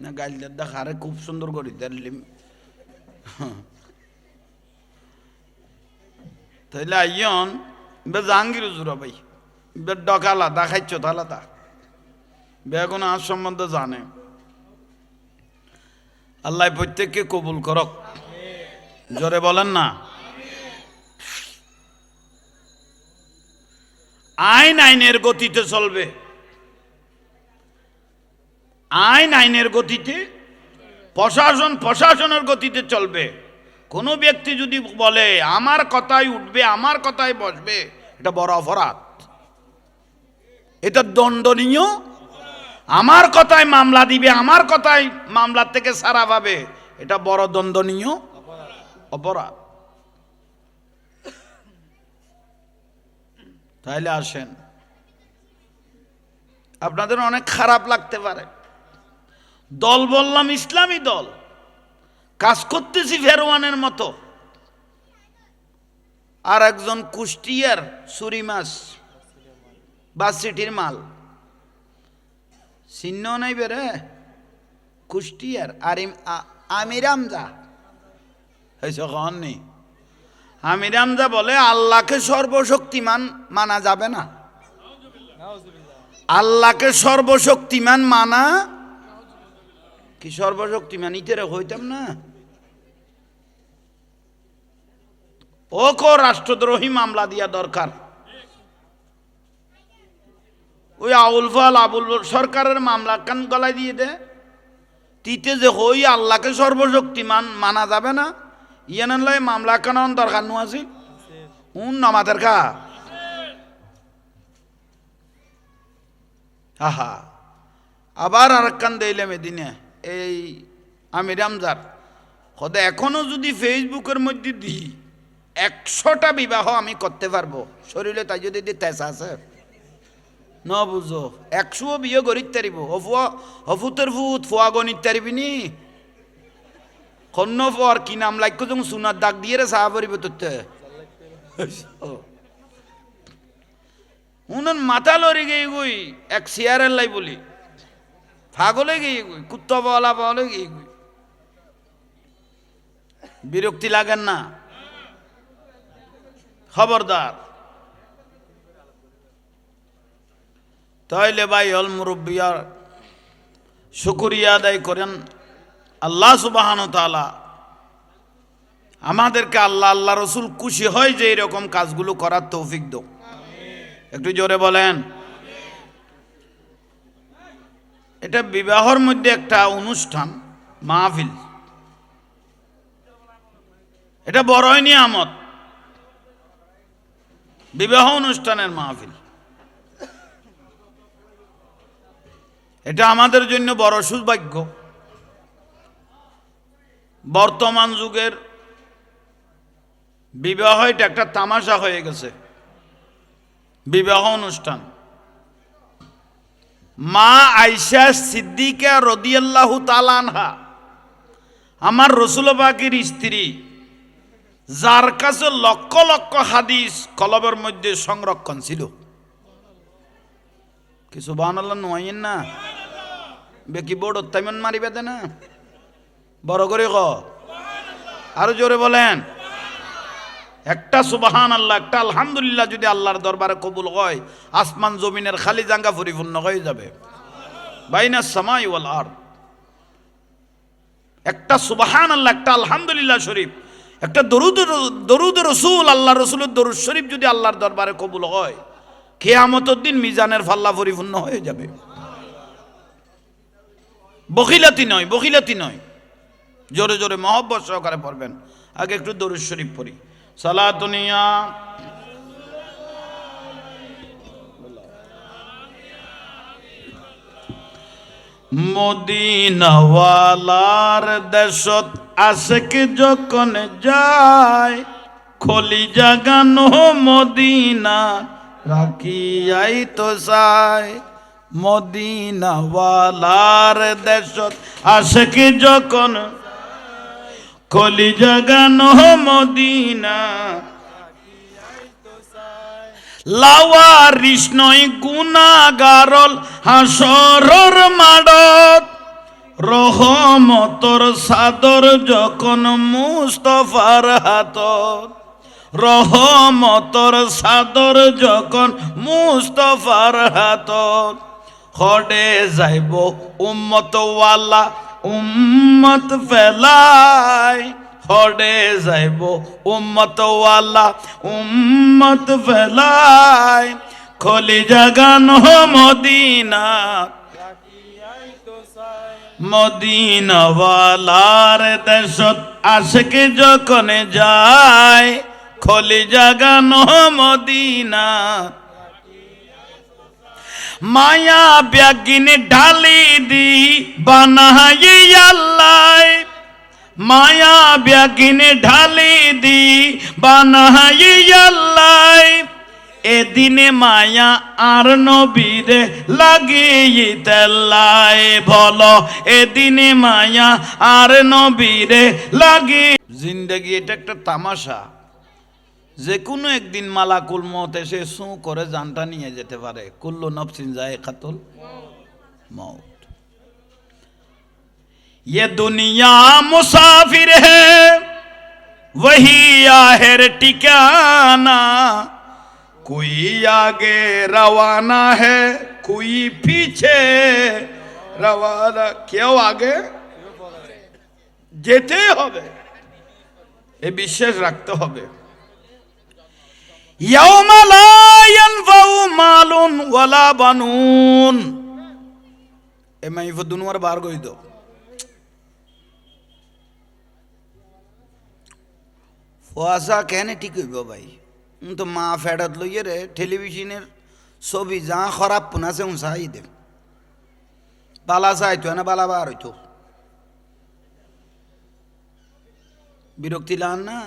না গাইলদের দেখারে খুব সুন্দর করি দিলিম তাইলে আইয়ন বে জাহাঙ্গীর হুজুর ভাই বে ডকালা দেখাইছ তাহলে তা বেগুন আজ সম্বন্ধে জানে আল্লাহ প্রত্যেককে কবুল করক জোরে বলেন না আইন আইনের গতিতে চলবে আইন আইনের গতিতে প্রশাসন প্রশাসনের গতিতে চলবে কোনো ব্যক্তি যদি বলে আমার কথাই উঠবে আমার কথাই বসবে এটা বড় অপরাধ এটা দণ্ডনীয় আমার কথায় মামলা দিবে আমার কথায় মামলার থেকে ছাড়া পাবে এটা বড় দণ্ডনীয় অপরাধ তাইলে আসেন আপনাদের অনেক খারাপ লাগতে পারে দল বললাম ইসলামী দল কাজ করতেছি ফেরওয়ানের মতো আর একজন কুষ্টিয়ার সুরি মাছ বা সিটির মাল চিহ্ন নাই বেরে কুষ্টিয়ার আর আমির আমজা হয়েছে কননি আমির আমজা বলে আল্লাহকে সর্বশক্তিমান মানা যাবে না আল্লাহকে সর্বশক্তিমান মানা কি সর্বশক্তিমান ইতেরে হইতাম না ও কো রাষ্ট্রদ্রোহী মামলা দিয়া দরকার ওই আউল ফাল আবুল সরকারের মামলা কান গলায় দিয়ে দে তিতে যে হই আল্লাহকে সর্বশক্তিমান মানা যাবে না ইয়ানাল্লাই মামলা কান দরকার নু আছে নামাদের কা আহা আবার আর কান দিলে মেদিনে এই আমি রামজার খোদা এখনো যদি ফেসবুকের মধ্যে দিই 100টা বিবাহ আমি করতে পারবো শরীরে তাই যদি তেজ আছে ন বুঝো 100 বিয়ে করিতে পারিব হফুতের ফুত ফোয়া গণিত পারিবি নি কন্ন পর কি নাম লাইক যখন সোনার দাগ দিয়ে রে চাহা পরিব তোতে উনার মাথা লড়ে গিয়ে গই এক চেয়ারের লাই বলি পাগলে গিয়ে গই কুত্তা পাওয়ালা পাওয়ালে গিয়ে গই বিরক্তি লাগেন না খবরদার তাইলে ভাই অল মুরব্বিয়ার শুকরিয়া আদায় করেন আল্লাহ সুবহানাহু ওয়া তাআলা আমাদেরকে আল্লাহ আল্লাহ রসুল খুশি হয় যে এরকম কাজগুলো করার তৌফিক দাও একটু জোরে বলেন এটা বিবাহর মধ্যে একটা অনুষ্ঠান মাহফিল এটা বড়ই নিয়ামত বিবাহ অনুষ্ঠানের মাহফিল এটা আমাদের জন্য বড় সৌভাগ্য বর্তমান যুগের বিবাহ এটা একটা তামাশা হয়ে গেছে বিবাহ অনুষ্ঠান মা আয়েশা সিদ্দিকা রাদিয়াল্লাহু তাআলা আনহা আমার রাসূল পাকের স্ত্রী যার কাছে লক্ষ লক্ষ হাদিস কলবের মধ্যে সংরক্ষণ ছিল কি সুবহানাল্লাহ নয়ন না বেকি বড় তাইমন মারিবে না বড় করে ক আরো জোরে বলেন একটা সুবহানাল্লাহ একটা আলহামদুলিল্লাহ যদি আল্লাহর দরবারে কবুল হয় আসমান জমিনের খালি জায়গা পরিপূর্ণ হয়ে যাবে বাইনাস সামাই ওয়াল আরদ একটা সুবহানাল্লাহ একটা আলহামদুলিল্লাহ শরীফ একটা দরুদ রাসূল আল্লাহর রাসূলের দরুদ শরীফ যদি আল্লাহর দরবারে কবুল হয় কিয়ামতের দিন মিজানের পাল্লা পরিপূর্ণ হয়ে যাবে বখিলাতি নয় জোরে জোরে মহব্বত সহকারে পড়বেন আগে একটু দরুদ শরীফ পড়ি সালাতুনিয়া মদিনাওয়ালার দেশত আশেক যখন যায় খলি জাগানো মদিনা রাখিয়াই তো চায় মদিনাওয়ালার দেশত আশেক যখন খলি জাগানো মদিনা লাওয়ারিস নয় গুনাহগারল হাসরর মাডত রহমতর সাদর যখন মুস্তফার হাতত রহমতর সাদর যখন মুস্তফার হাতত খড়ে যাইব উম্মত ওয়ালা উম্মত ফেলাই খড়ে যাইব উম্মত ওয়ালা উম্মত ফেলাই খলি জাগান মদিনা মদিনাওয়ালার দেশত আশিক যখন যায় খলি জাগানো মদিনা মায়া ব্যাগিনে ঢালি দি বানাই আল্লাহ মায়া ব্যাগিনে ঢালি দি বানাই আল্লাহ এদিনে মায়া আর নবীরে লাগিয়ে তেল্লায় বলো এদিনে মায়া আর নবীরে লাগিয়ে জিন্দেগি এটা একটা তামাশা যে কোনো একদিন মালাকুল মত এসে সু করে জানটা নিয়ে যেতে পারে কুল্লু নফসিন যায়কাতুল মউত ये दुनिया मुसाफिर है वही आखिर ठिकाना कोई आगे रवाना है कोई पीछे रवाना क्यों आगे যেতে হবে এই বিশ্বাস রাখতে হবে ইয়াউমা লা ইয়ানফাউ মালুন ওয়ালা বানুন এ মাইফ দুনওয়ার বার কই দাও ফোয়াসা কেন ঠিক হইব ভাই তো মা ফেডত লইয়ে রে টেলিভিশনের ছবি যা খারাপ পুনাছে চাই দে বালা চাইতো না বালা বার হইতো বিরক্তি লান না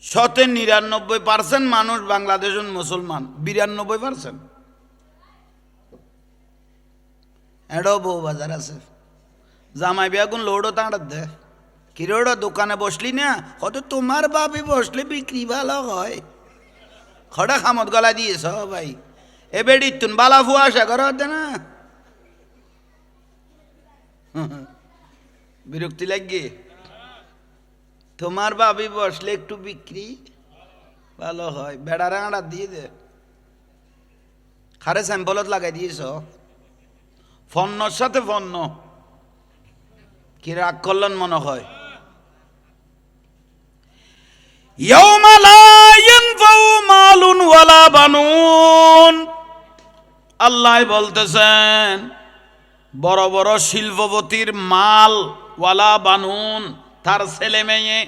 99% মানুষ বাংলাদেশের মুসলমান 92% এডো বউ বাজার আছে জামাই বিয়াগুন লোডও তাঁড় দে কিরোড় দোকানে বসলি না হয়তো তোমার বাপি বসলে বিক্রি ভালো হয় খড়া খামত গলা দিয়েছ ভাই এ বেড়ি তুন বালা ফুয়াশা করা হতে না বিরক্তি লাগিয়ে তোমার বাপি বসলে একটু বিক্রি ভালো হয় বেড়ারে আড়া দিয়ে দে খারে স্যাম্পলত লাগাই দিয়েছ ফন্নর সাথে ফন্ন কি রাগ করলেন মনে হয় ইয়াউমা লা ইয়ানফাউ মালুন ওয়ালা বানুন আল্লাহ বলতেছেন বড় বড় শিল্পপতির মাল ওয়ালা বানুন তার ছেলে মেয়ে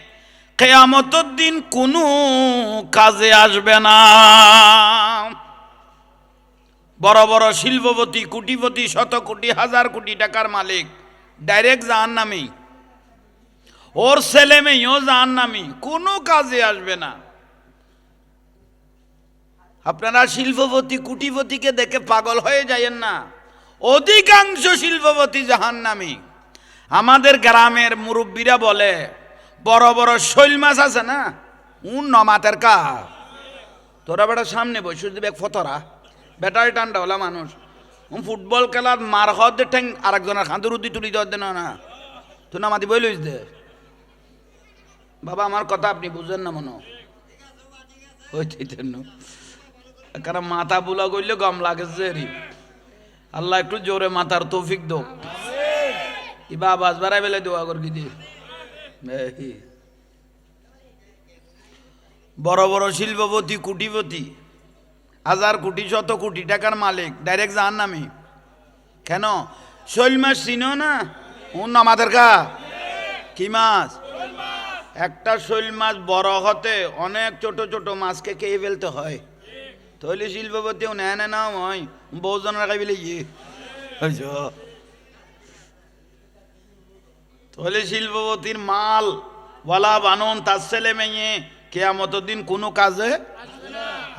কিয়ামতের দিন কোনো কাজে আসবে না বড় বড় শিল্পপতি কোটিপতি শত কোটি হাজার কোটি টাকার মালিক ডাইরেক্ট জাহান্নামী ওর ছেলে মেয়েও জাহান্নামী কোনো কাজে আসবে না আপনারা শিল্পপতি কোটিপতিকে দেখে পাগল হয়ে যায়েন না অধিকাংশ শিল্পপতি জাহান্নামী আমাদের গ্রামের মুরব্বীরা বলে বড় বড় শৈল মাছ আছে না নমাতের কা তোরা বেটা সামনে বসে দেবে ফতরা ব্যাটারি টান্ডা হলা মানুষ ফুটবল খেলার মার হতে ঠ্যাং আরেকজনের খাঁদুর উদি তুলি দেওয়ার দেন না তুই না মাতি বই লইস দে বাবা আমার কথা আপনি বুঝেন না মনে কারণ মাথা বুলা করলে গম লাগেছে আল্লাহ একটু জোরে মাথার তৌফিক দো ইবা আবাজ বাড়াই বেলে দোয়া কর কি দিয়ে বড় বড় শিল্পপতি কোটিপতি হাজার কোটি শত কোটি টাকার মালিক ডাইরেক্ট জাহান্নামী কেন শৈল মাছ চিনো না আমাদের কা কি মাছ একটা শৈল মাছ বড় হতে অনেক ছোট ছোট মাছকে খেয়ে ফেলতে হয় তাহলে শিল্পপতিও নেয় না হয় বহুজনের খাই ফেলে গিয়ে তাহলে শিল্পপতির মাল ওয়ালা বানুন তার ছেলে মেয়ে কিয়ামতের দিন কোনো কাজে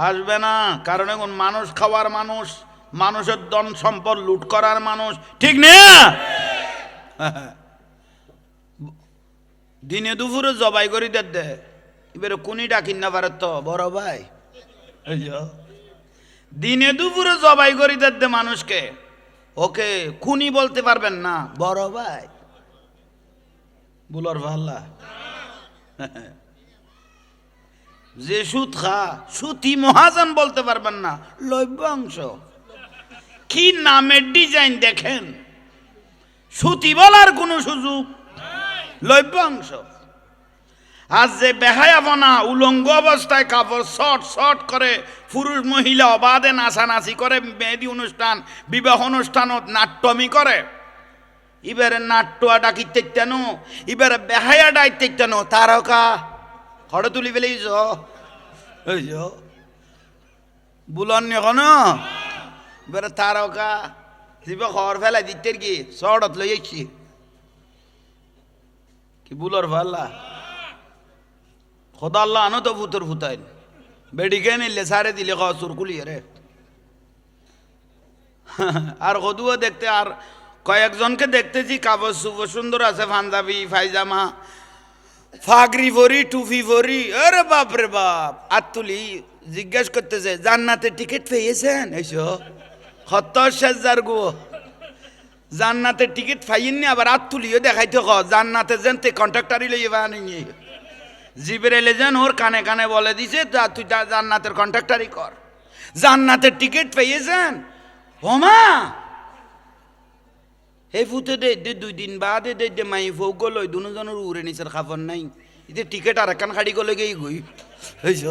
আসবে না কারণ এখন মানুষ খাওয়ার মানুষ মানুষের ধন সম্পদ লুট করার মানুষ ঠিক না দিনে দুপুরে জবাই করি দে এবারে কোনি ডাকিন না পারে তো বড় ভাই এই যে, দিনে দুপুরে জবাই করি দে মানুষকে, ওকে খুনি বলতে পারবেন না, বড় ভাই বুলার ভাল্লা। যে সুদ খা সুতি মহাজন বলতে পারবেন না, লভ্যাংশ। কি নামের ডিজাইন দেখেন, সুতি বলার কোন সুযোগ, লভ্যাংশ। আজ যে বেহায়াপনা, উলঙ্গ অবস্থায় কাপড় শর্ট শর্ট করে পুরুষ মহিলা অবাধে নাচানাচি করে, মেহেদি অনুষ্ঠান বিবাহ অনুষ্ঠানত নাট্যমি করে, এবারে নাট্য ডাকিতে কেন, এবারে বেহায়া ডাইতে কেন, তারকা খড়ে তুলি ফেলে বুলন এখন এবারে তারকা জিবে খড় ফেলাই দিতে কি শর্টত লইছি কি বুলর ভাল্লা। খোদা আল্লাহ আনো তো ভূতর ভূতাইন বেডিকে নিলে সারে দিলে চুর কুলিয়ে রে। আর কদুও দেখতে, আর কয়েকজনকে দেখতেছি কাপড় সুপর সুন্দর আছে, পাঞ্জাবি পায়জামা ফাগরি ভরি টুপি ভরি, আরে বাপ রে বাপ। আর তুলি জিজ্ঞেস করতেছে জান্নাতের টিকিট পেয়েছেন, এইসো 70,000 গো জান্নাতের টিকিট পাইনি। আবার আর তুলিও দেখাইতে জান্নাতে যেন তে কন্ট্রাক্টারই লইবা নিয়ে জিবরাইল যেন ওর কানে কানে বলে দিছে তুই জান্নাতের কন্ট্রাক্টারই কর। জান্নাতের টিকিট পেয়েছেন ওমা, এই ফুটে দে 2 দিন বাদে দে মাই ফোক গলো দুজনের উড়ে নিচের খাবার নাই, এতে টিকিট আর একখান খাড়ি গলে গেই গই হইছ।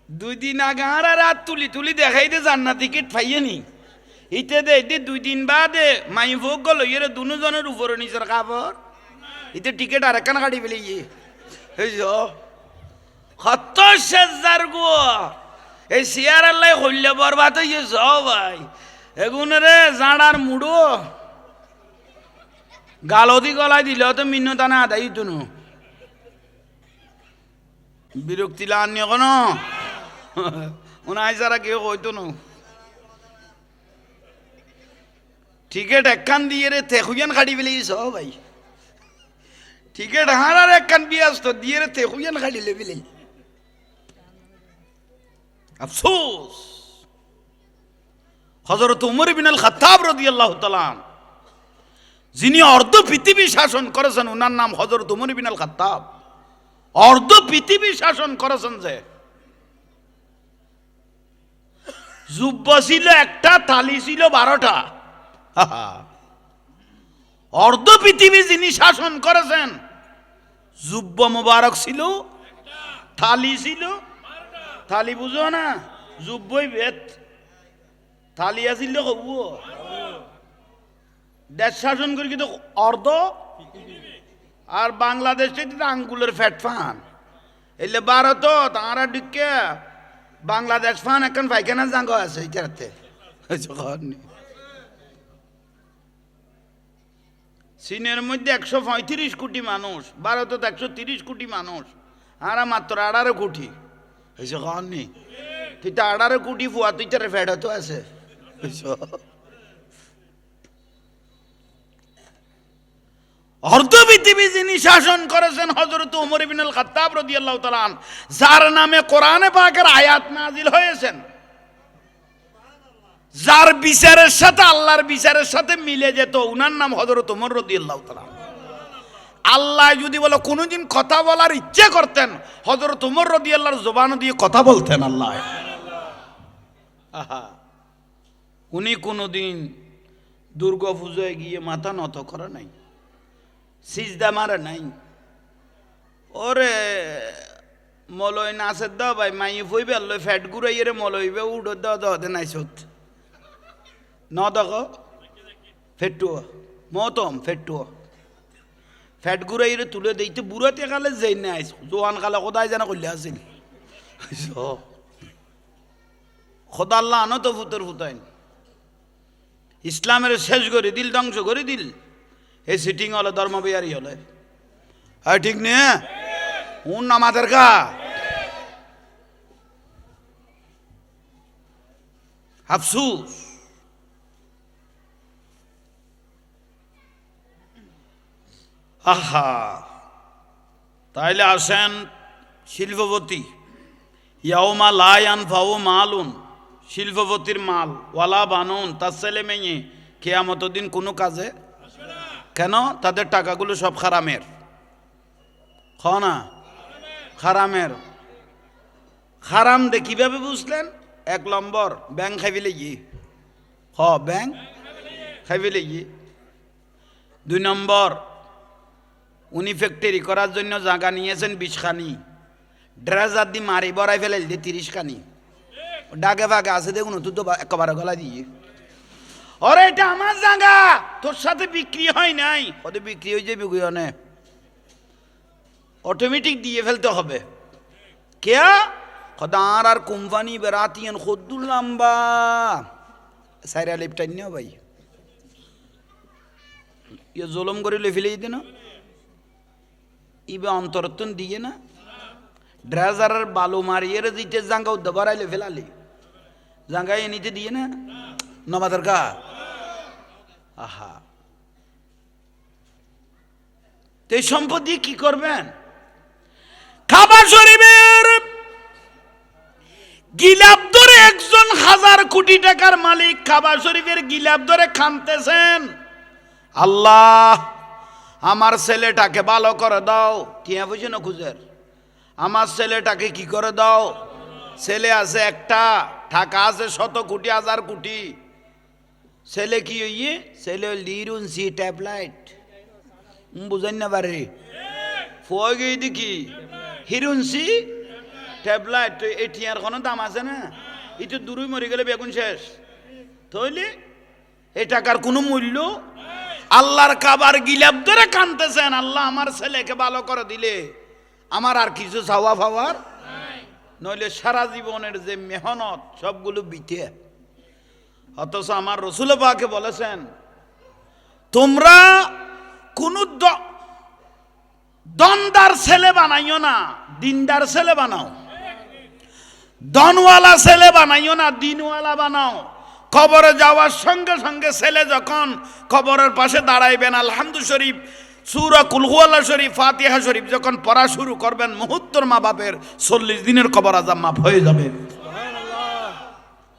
2 দিন আগে আর রাত তুলি তুলি দেখাই দে জান্নাত টিকিট পাইয়ে নি, ইতে দে 2 দিন বাদে মাই ফোক গলো এর দুজনের উপরে নিচের খাবার, এতে টিকিট আর একখান খাড়ি ফেলে গিয়ে হইছ। 70,000 গো এই সিয়ার আল্লাহ হইলে বরবাদ হইয়েছ ভাই। এগুন রে জাঁড়ার মুড়ো গালদি গলায় দিলে তো মিন্নতানা আদায় তুনু বিরক্তি লানি কোন ওনাই সারা কেউ কইতো না। টিকিট একখান দিয়ে রে তেকুয়ান খাড়ি ফেলেছ ভাই, টিকিট হারার একখান বিয়াস্ত দিয়ে রে তেকুয়ান খাড়ি লে ফেলে। আফসোস হযরত উমর ইবনে আল খাত্তাব রাদিয়াল্লাহু তাআলা যিনি অর্ধ পৃথিবী শাসন করেছেন, ওনার নাম হযরত উমর ইবনে আল খাত্তাব। অর্ধ পৃথিবী শাসন করেছেন, যে জুব্বা ছিল একটা, থালি ছিল 12টা। অর্ধ পৃথিবী যিনি শাসন করেছেন, জুব্বা মুবারক ছিল, থালি ছিল, থালি বুঝো না, জুব্বই বেত, থালি আসিল কবু দেশ শাসন করি কিন্তু অর্ধ। আর বাংলাদেশে আঙ্গুলের ফ্যাট ফান এলে ভারত তাঁরা ডিকে বাংলাদেশ ফান এখন পাইখানা জাঙ্গ আছে ইটাতে। চীনের মধ্যে 135 কোটি মানুষ, ভারতত 130 কোটি মানুষ, আর মাত্র 18 কোটি হয়েছে কননি। তুই তো 18 কোটি ফুয়া তুই তার ফ্যাট তো আছে। অর্ধ পৃথিবী যিনি শাসন করেছেন হযরত উমর ইবনে আল খাত্তাব রাদিয়াল্লাহু তাআলা, যার নামে কোরআনে পাকের আয়াত নাজিল হয়েছেন, যার বিচারের সাথে আল্লাহর বিচারের সাথে মিলে যেত, উনার নাম হযরত উমর রাদিয়াল্লাহু তাআলা। আল্লাহ যদি বলে কোনদিন কথা বলার ইচ্ছে করতেন, হযরত উমর রাদিয়াল্লাহর জবান দিয়ে কথা বলতেন আল্লাহ। আহা, উনি কোনদিন দুর্গা পূজায় গিয়ে মাথা নত করে নাই, সিজদা মারে নাই। ওরে মলয় নাচের দাও ভাই, মাই ফইবে আল্লো ফ্যাট গুড়াইয়ে রে মলইবে উড়ো দাও দাও দে নাই সত ন দেখো ফেটুয়া মতম ফেটুয়া ফ্যাট গুড়াইয়ে তুলে দিতে বুড়াতে কালে যেই নাই জোয়ান কালে কোথায় যেন করলে আসিল। খোদা আল্লাহ আনো তো ফুতর ফুতাইন, ইসলামের শেষ করে দিল, ধ্বংস করে দিল। এই সিটিং হলে ধর্ম বিহারি হলে আর ঠিক নেই উন আমাদের কা আফসুস। আহা, তাইলে আসেন শিল্পপতি, ইয়াউমা লা ইয়ানফাউ মালুন, শিল্পপতির মাল, ওয়ালা বানুন, তার ছেলে মেয়ে কিয়ামতের দিন কোনো কাজে। কেন? তাদের টাকাগুলো সব হারামের। না হারামের। হারাম দে কিভাবে বুঝলেন? 1 নম্বর, ব্যাংক খাইবে লেগি। ব্যাংক খাইবে লেগি। 2 নম্বর, উনি ফ্যাক্টরি করার জন্য জায়গা নিয়েছেন 20 খানি, ড্রেজার দিয়ে মারি বড়াই ফেলে দিয়ে 30 খানি। ডাকে ফাঁকে আছে দেখুন, তুই তো একেবারে গলা দিয়ে, ওরে এটা আমার জায়গা, তোর সাথে বিক্রি হয় নাই। ওদের বিক্রি হয়ে যাবে গুয়নে, অটোমেটিক দিয়ে ফেলতে হবে। কে খদার আর কোম্পানি বেড়াতিয়ান খদ্দুর লাম্বা সাইরা লিপটাই না ভাই, ইয়ে জলম করে লে ফেলে দিতে না, ইবে অন্তরতন দিয়ে না, ড্রেজারের বালু মারিয়ে দিতে জাঙ্গা উদ্দা বাড়াইলে ফেলালি, জাঙ্গাই নিতে দিয়ে না নমাদার কা। আহা, তো এই সম্পদ দিয়ে কি করবেন? কাবা শরীফের গিলাপ ধরে একজন 1000 কোটি টাকার মালিক কাবা শরীফের গিলাপ ধরে খানতেছেন, আল্লাহ আমার ছেলেটাকে ভালো করে দাও। টিয়া বুঝে না খুঁজের, আমার ছেলেটাকে কি করে দাও। ছেলে আছে একটা, টাকা আছে 100 কোটি 1000 কোটি। ছেলে কি হইয়ে? ছেলে লিরুনসি ট্যাবলাইট, বুঝেন না বারে ফয়ে গিয়ে দেখি হিরুনসি ট্যাবলাইট। তো এই টিয়ার কোনো দাম আছে না? এটা দূরই মরে গেলে বেগুন শেষ। তাহলে এই টাকার কোনো মূল্য? আল্লাহর কাবার গিলাপ ধরে কানতেছেন, আল্লাহ আমার ছেলেকে ভালো করে দিলে আমার আর কিছু চাওয়া পাওয়ার নইলে সারা জীবনের যে মেহনত সবগুলো বিতে। অথচ আমার রসুল পাকে বলেছেন, তোমরা কোন দনদার ছেলে বানাইও না, দিনদার ছেলে বানাও। দনওয়ালা ছেলে বানাইও না, দিনওয়ালা বানাও। কবরে যাওয়ার সঙ্গে সঙ্গে ছেলে যখন কবরের পাশে দাঁড়াইবেন, আলহামদু শরীফ, সূরা কুল হুয়াল্লাহ শরীফ, ফাতিহা শরীফ যখন পড়া শুরু করবেন, মুহূর্তের মা বাপের 40 দিনের কবর আযাব মাফ হয়ে যাবে।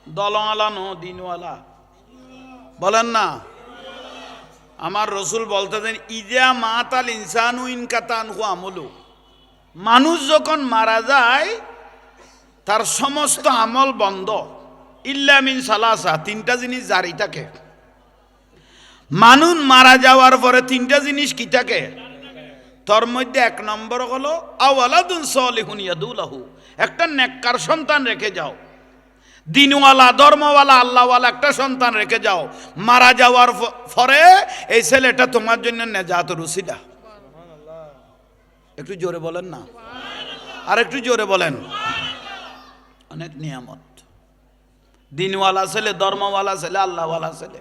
দলওয়ালা নো, দিনওয়ালা বলেন না। আমার রসুল বলতেছেন, ইজা মাতাল ইনসানু ইনকাতান হু আমলু, মানুষ যখন মারা যায় তার সমস্ত আমল বন্ধ, ইল্লা মিন সালাসা, 3টা জিনিস জারি থাকে। মানুষ মারা যাওয়ার পরে 3টা জিনিস কি থাকে? তোর মধ্যে 1 নম্বর হলো আওয়ালাদুন সলিহুন ইয়াদুলাহু, একটা নেককার সন্তান রেখে যাও। দিনওয়ালা, ধর্মওয়ালা, আল্লাহওয়ালা একটা সন্তান রেখে যাও। মারা যাওয়ার পরে এই ছেলেটা তোমার জন্য নেজাতের উসিলা। একটু জোরে বলেন না, আর একটু জোরে বলেন। অনেক নিয়ামত, দিনওয়ালা ছেলে, ধর্মওয়ালা ছেলে, আল্লাহওয়ালা ছেলে।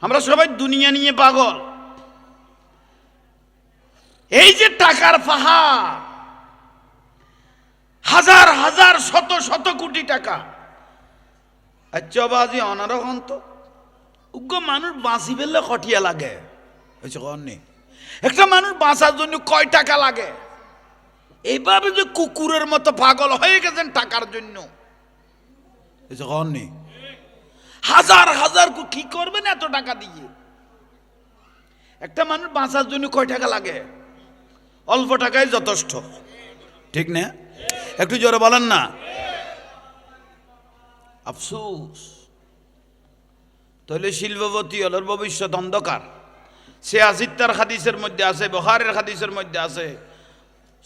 আমরা সবাই দুনিয়া নিয়ে পাগল। এই যে টাকার পাহাড়, হাজার হাজার শত শত কোটি টাকা, আচ্ছা বাজি অনারকম তো উগ্র মানুষ বাঁচি ফেললে খটিয়া লাগে। একটা মানুষ বাঁচার জন্য কয় টাকা লাগে? এইভাবে যে কুকুরের মতো পাগল হয়ে গেছেন টাকার জন্য, হাজার হাজার কি করবেন এত টাকা দিয়ে? একটা মানুষ বাঁচার জন্য কয় টাকা লাগে? অল্প টাকায় যথেষ্ট, ঠিক না? একটু জোরে বলেন না। আফসোস, তাহলে শিল্পপতি হলোর ভবিষ্যৎ অন্ধকার। সে আজিত্তার হাদিসের মধ্যে আছে, বুখারীর হাদিসের মধ্যে আছে,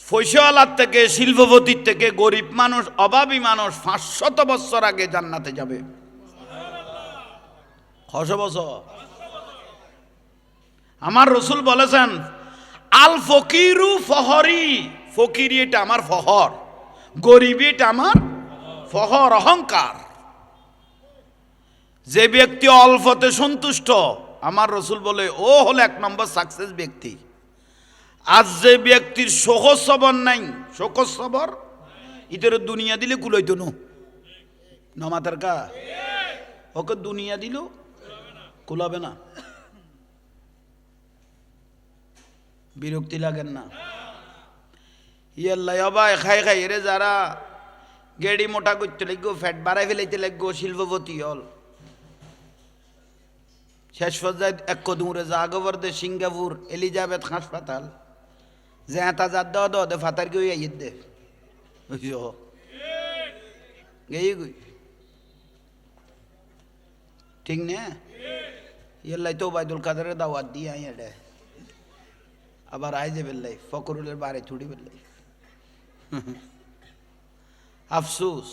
পয়সাওয়ালার থেকে, শিল্পপতির থেকে গরিব মানুষ, অভাবী মানুষ 500 বছর আগে জান্নাতে যাবে। 100 বছর। আমার রসুল বলেছেন, আল ফকিরু ফহরি, ফকিরি এটা আমার ফহর, গরিবী এটা আমার ফহর, অহংকার। যে ব্যক্তি অল্পতে সন্তুষ্ট, আমার রসুল বলে ও হলো 1 নম্বর সাকসেস ব্যক্তি। আজ যে ব্যক্তির সহজ সবর নাই, সহজ সবর ইতর দুনিয়া দিলে কুলাইতো না মাতার কা, ওকে দুনিয়া দিল কুলাবে না। বিরক্তি লাগেন না? ইয়াল্লাই অবাই খাই খাই রে যারা গেড়ি মোটা করতে লাগবো ফ্যাট বাড়াই ফেলাইতে লাগবো শিল্পপতি হল শেষ পর্যায়ে এক কদুমরে জাগবর দে সিঙ্গাপুর এলিজাবেথ হাসপাতাল যে এতা যার দেওয়া দেওয়া দে ফাতার কেউ ইয়ে দে বুঝছো গেই গুই ঠিক না ইয়াল্লাই তো বাইদুল কাদেরের দাওয়াত দিয়ে আই এডে আবার আই যে বেল্লাই ফকরুলের বারে ছুটি বেল্লাই আফসোস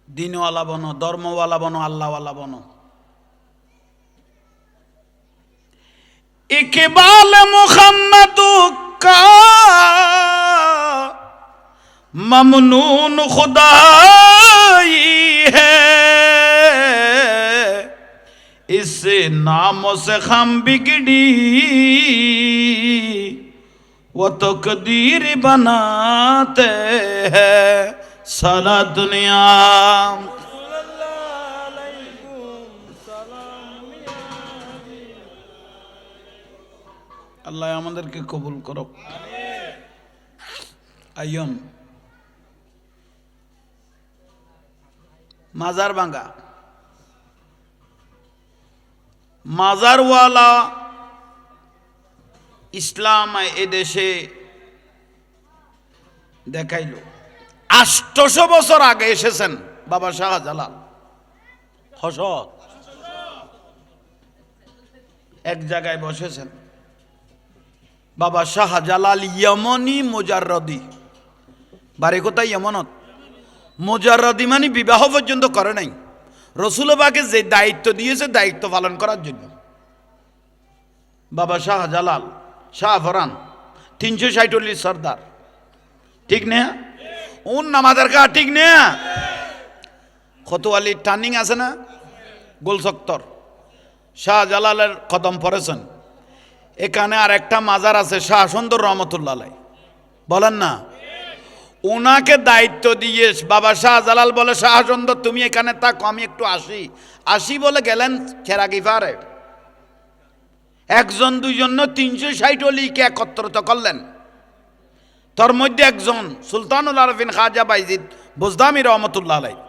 দিনওয়ালা বনো ধর্মওয়ালা বনো আল্লাহওয়ালা বনো ইকবাল মুহাম্মদ কা মমনুন খুদাই হ্যায় इस नामों से हम बिगड़ी वो तो कदीर बनाते हैं सारा दुनिया আল্লাহ আমাদেরকে কবুল করো আইয়ন মাজার ভাঙ্গা মাজারওয়ালা ইসলাম এদেশে দেখাইল 800 বছর আগে এসেছেন বাবা শাহজালাল হসত এক জায়গায় বসেছেন বাবা শাহজালাল ইয়মনি মুজাররদি বাড়ি কোথায় ইয়মনত মুজাররদি মানে বিবাহ পর্যন্ত করে নাই রসুলবাকে যে দায়িত্ব দিয়েছে দায়িত্ব পালন করার জন্য বাবা শাহজালাল শাহফরান 360 সর্দার ঠিক না ওর নামাজের কা ঠিক না খতোয়ালি টার্নিং আছে না গোলচত্বর শাহজালালের কদম পড়েছেন এখানে আর একটা মাজার আছে শাহ সুন্দর রহমতুল্লাহ আলাইহি বলেন না ওনাকে দায়িত্ব দিয়ে বাবা শাহজালাল বলে শাহ সুন্দর তুমি এখানে থাকো আমি একটু আসি বলে গেলেন খেরাগিফারে একজন দুইজন 360 অলিকে একত্রিত করলেন তার মধ্যে একজন সুলতানুল আরফিন খাজা বাইজিদ বুজদামি রহমতুল্লাহ আলাইহি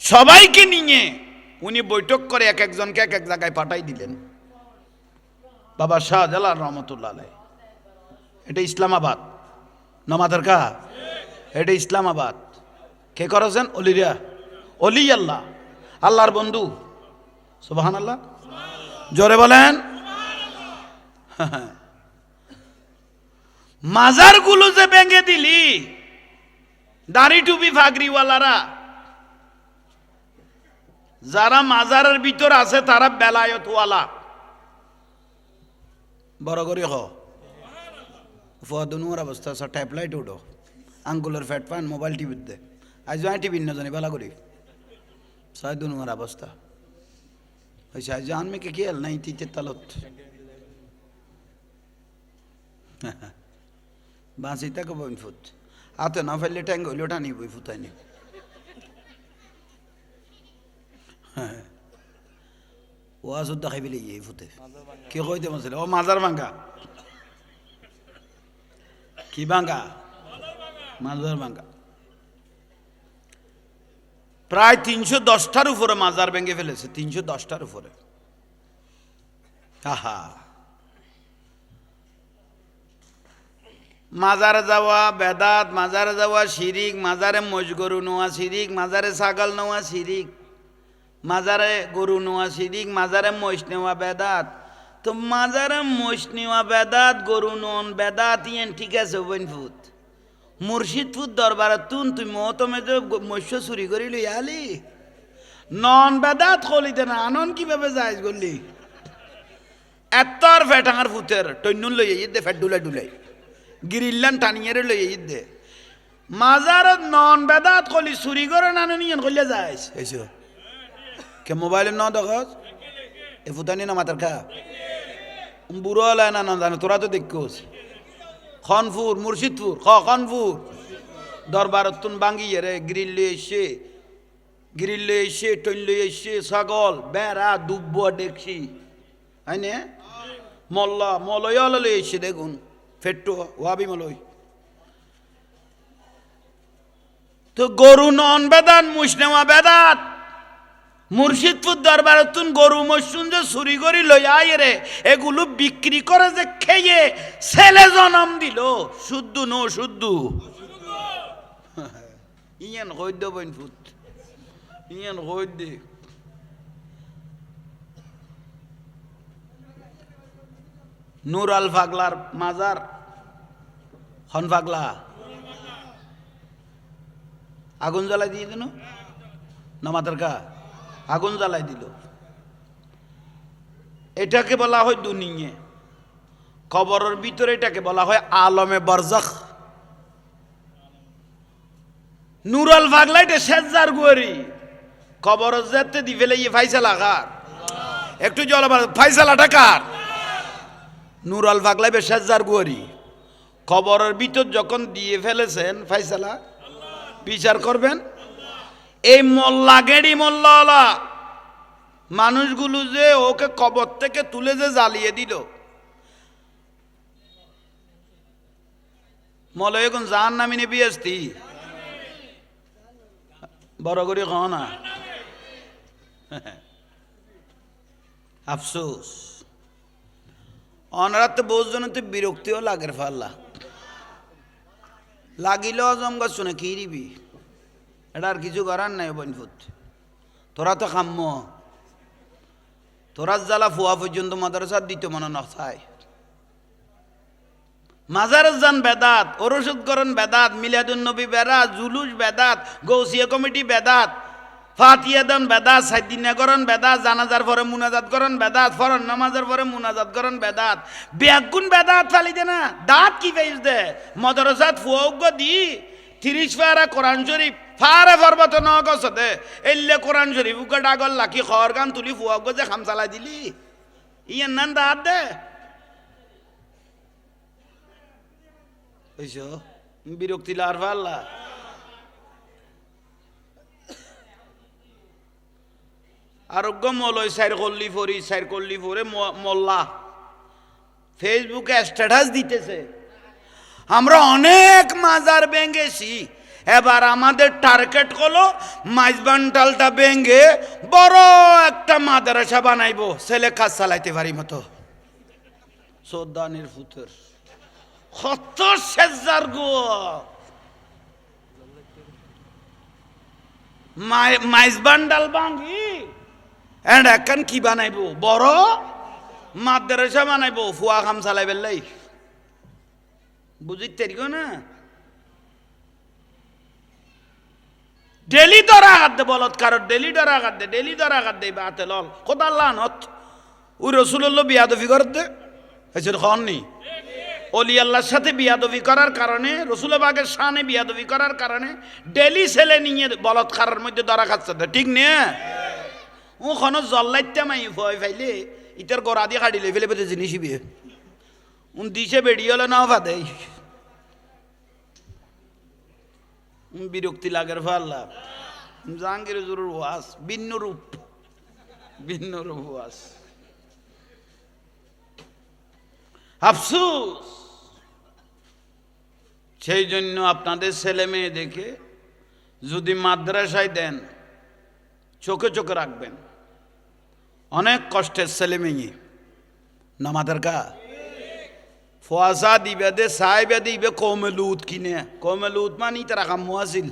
সবাইকে নিয়ে উনি বৈঠক করে এক একজনকে এক এক জায়গায় পাঠাই দিলেন বাবা শাহজালাল রহমতুল্লাহ আলাইহি এটা ইসলামাবাদ নামাজের কা এটা ইসলামাবাদ কে করেছেন অলিরা অলি আল্লাহ আল্লাহর বন্ধু সুবহানাল্লাহ জোরে বলেন মাজারগুলো যে ভেঙে দিলি দাড়ি টুপি ফাগরিওয়ালারা যারা মাজারের ভিতর আছে তারা বেলায়েতওয়ালা বড় করে হ ফদনুর অবস্থা সব ট্যাবলাইট উঠো আঙ্গুলের ফ্যাট পান মোবাইল টিভির দে আজ টিভির না জানি বেলা করি সাইদুনুর অবস্থা হয়েছে আজ আনমে কে খেয়াল নাই তিতে তালত বাঁচি তাকে বইন ফুট হাতে না ফেললে ট্যাঙ্গ হইলে ওটা নি বই ফুটাইনি ও আসুদ দেখাই ফেলে এই ফুটে কে কইতে মাসলে ও মাজার ভাঙ্গা কি ভাঙ্গা মাজার ভাঙ্গা প্রায় 310টার উপরে মাজার ভেঙে ফেলেছে 310টার উপরে আহা মাজারে যাওয়া বেদাত মাজারে যাওয়া শিরিক মাজারে মোষ গরু নোয়া শিরিক মাজারে ছাগল নোয়া শিরিক মাজারে গরু নোয়া শিরিক মাজারে মোষ নেওয়া বেদাত তো মাজারে মোষ নেওয়া বেদাত গরু নন বেদাত ইয়েন ঠিক আছে বইনফুত মুর্শিদপুর দরবারে তুমি মহতমে যে মৎস্য চুরি করি লই আলি নন বেদাত কলিতে না আনন কিভাবে যাইজ গলি এতর ফেটাঙার ফুতের টৈনুন লই দে ফেট ডুলাই গিরিল্লান টানিয়ে লই দে মাজার নন বেদাত কলি চুরি করে না নিয়ন কইলে যাইস এইসো কে মোবাইলে ন দেখস এ ফুতানি না মাতার খা বুড়ো হলাই না জানো তোরা তো দেখোস খনপুর মুর্শিদপুর খনপুর দরবার তুন বাঙ্গিয়ে রে গ্রিল এসে টইন এসে ছাগল বেড়া দুব্ব দেখছি হয় না মোল্লা মলয় আলো এসে দেখুন ফেট্টো ওয়াবি মলয় তো গরু নন বেদাত মুসনেমা বেদাত মুর্শিদপুর দরবার তুন গরু মশুন যে চুরি করি লই আয় রে এগুলো বিক্রি করে যে খেয়ে ছেলে জন্ম দিল শুদ্ধ নো শুদ্ধ ইয়ান হইদ বইন ফুট ইয়ান হইদ নূর আল ফাগলার মাজার হন ফাগলা আগুন জ্বালাই দিয়ে দিল নামাতার কা আগুন জ্বালাই দিল এটাকে বলা হয় দুনিয়া কবরের ভিতরে এটাকে বলা হয় আলমে বরজাখ নূর আল ফাগলা এটা সেজ্জার গুয়ারি কবর যেতে দি ফেলে ইয়ে ফাইসালা কার একটু জল ফাইসালাটা কার নূর আল ফাগলা বে সেজ্জার গুয়ারি কবরের ভিতর যখন দিয়ে ফেলেছেন ফাইসালা বিচার করবেন এই মোল্লা গেড়ি মোল্লা মানুষগুলো যে ওকে কবর থেকে তুলে যে জ্বালিয়ে দিল মলে এখন জান নামি নেবি আসতি বড় করে কহ না আফসোস অনারাতে বোঝজনতে বিরক্তিও লাগের ফাল্লা লাগিলেও জমগা শুনে কি দিবি এটা আর কিছু করার নাই বনফুট তোরা তো খাম্য তোরা জ্বালা ফুয়া পর্যন্ত মাদ্রাসার দিত মনে নয় মাজার জান বেদাত ওরসুদ করণ বেদাত মিলাদুন নবী বেদাত জুলুস বেদাত গৌসিয়া কমিটি বেদাত ফাতিয়া দান বেদাত সাইদিনা করণ বেদাত জানাজার পরে মুনাজাত করণ বেদাত ফরন নামাজের পরে মুনাজাত করণ বেদাত ব্যাগুন বেদাত ফালি দে না দাঁত কি ফেস দে মাদ্রাসাত ফুয়াগ্য দি 30 পারা কোরআন শরীফ ফারে পর্বত ন গছতে এল্লে কোরআন শরীফ উকে ডাগল লাকি খর গান তুলি ফুয়াগ্য যে খাম চালাই দিলি ইয়ান নান দাঁত দে বিরক্তি লার পাল্লা আরোগ্য মলয় সাইর করলি ফরি মোল্লা ফেসবুকে স্ট্যাটাস দিতেছে আমরা অনেক মাজার ভেঙেছি এবার আমাদের টার্গেট হলো মাইজবান্ডালটা ভেঙে বড় একটা মাদ্রাসা বানাইবো ছেলে কাজ চালাইতে পারি মতো সৌদানির ফুতের কত সেজার গো মাইজবান্ডাল ভাঙি এন্ড এখন কি বানাইবো বড় মাদ্রাসা বানাইবো ফুয়া খাম চালাই বেলাই বুঝিতে না ডেলি ধরা হাত দে বলৎকার ডেলি ধরা হাত দে বাতে লল কোথার লানত ওই রসুল্লাহ বিয়াদফি করতে দে এসে খননি অলি আল্লাহর সাথে বিয়াদবি করার কারণে রসুল বাগের শানে বিয়াদবি করার কারণে ডেলি ছেলে নিয়ে বলৎকারের মধ্যে ধরা খাচ্ছে ঠিক নে ও খন জল্লাইতে মাই ভয় ফাইলে ইটার গড়া দিয়ে কাটিলে ফেলে পেতে জিনিস বিয়ে দিছে বেড়িয়ে হলে নাও ফাদে বিরক্তি লাগের ফাল্লা জাহাঙ্গীর জরুর ওয়াস ভিন্ন রূপ ওয়াস আফসোস সেই জন্য আপনাদের ছেলে মেয়ে দেখে যদি মাদ্রাসায় দেন চোখে রাখবেন অনেক কষ্টের ছেলে মেয়ে নামাদের কা ফোয়াশা দিবে দে সাহেবে দিবে কৌমে লুত কিনে কৌমে লুত মানি তারা কাম্য আছিল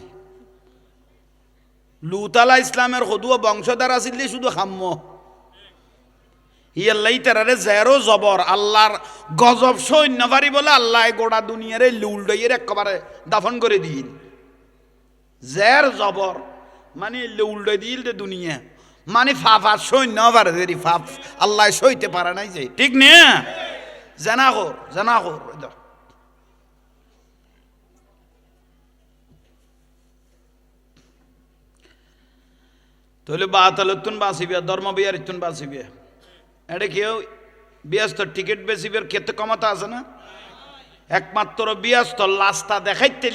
লুত আলা ইসলামের সদুয় বংশধার আছিল শুধু খাম্য ইয়াল্লাই তারারে জেরো জবর আল্লাহর গজব সৈন্য পারি বলে আল্লাহ গোটা দুনিয়ারে লুলডইয়ের একেবারে দাফন করে দিন জের জবর মানে লুলডই দিল দে দুনিয়া মানে ফাফার সৈন্য পারে দেরি ফাফ আল্লাহ সইতে পারে নাই যে ঠিক নে জানা কর তাহলে বাতালতুন বাঁচিবে ধর্ম বিয়ার ইতুন বাঁচিবে এটা কেউ ব্যস্ত টিকিট বেশিবের ক্ষেত্রে ক্ষমতা আছে না একমাত্র ব্যস্ত রাস্তা দেখাইতে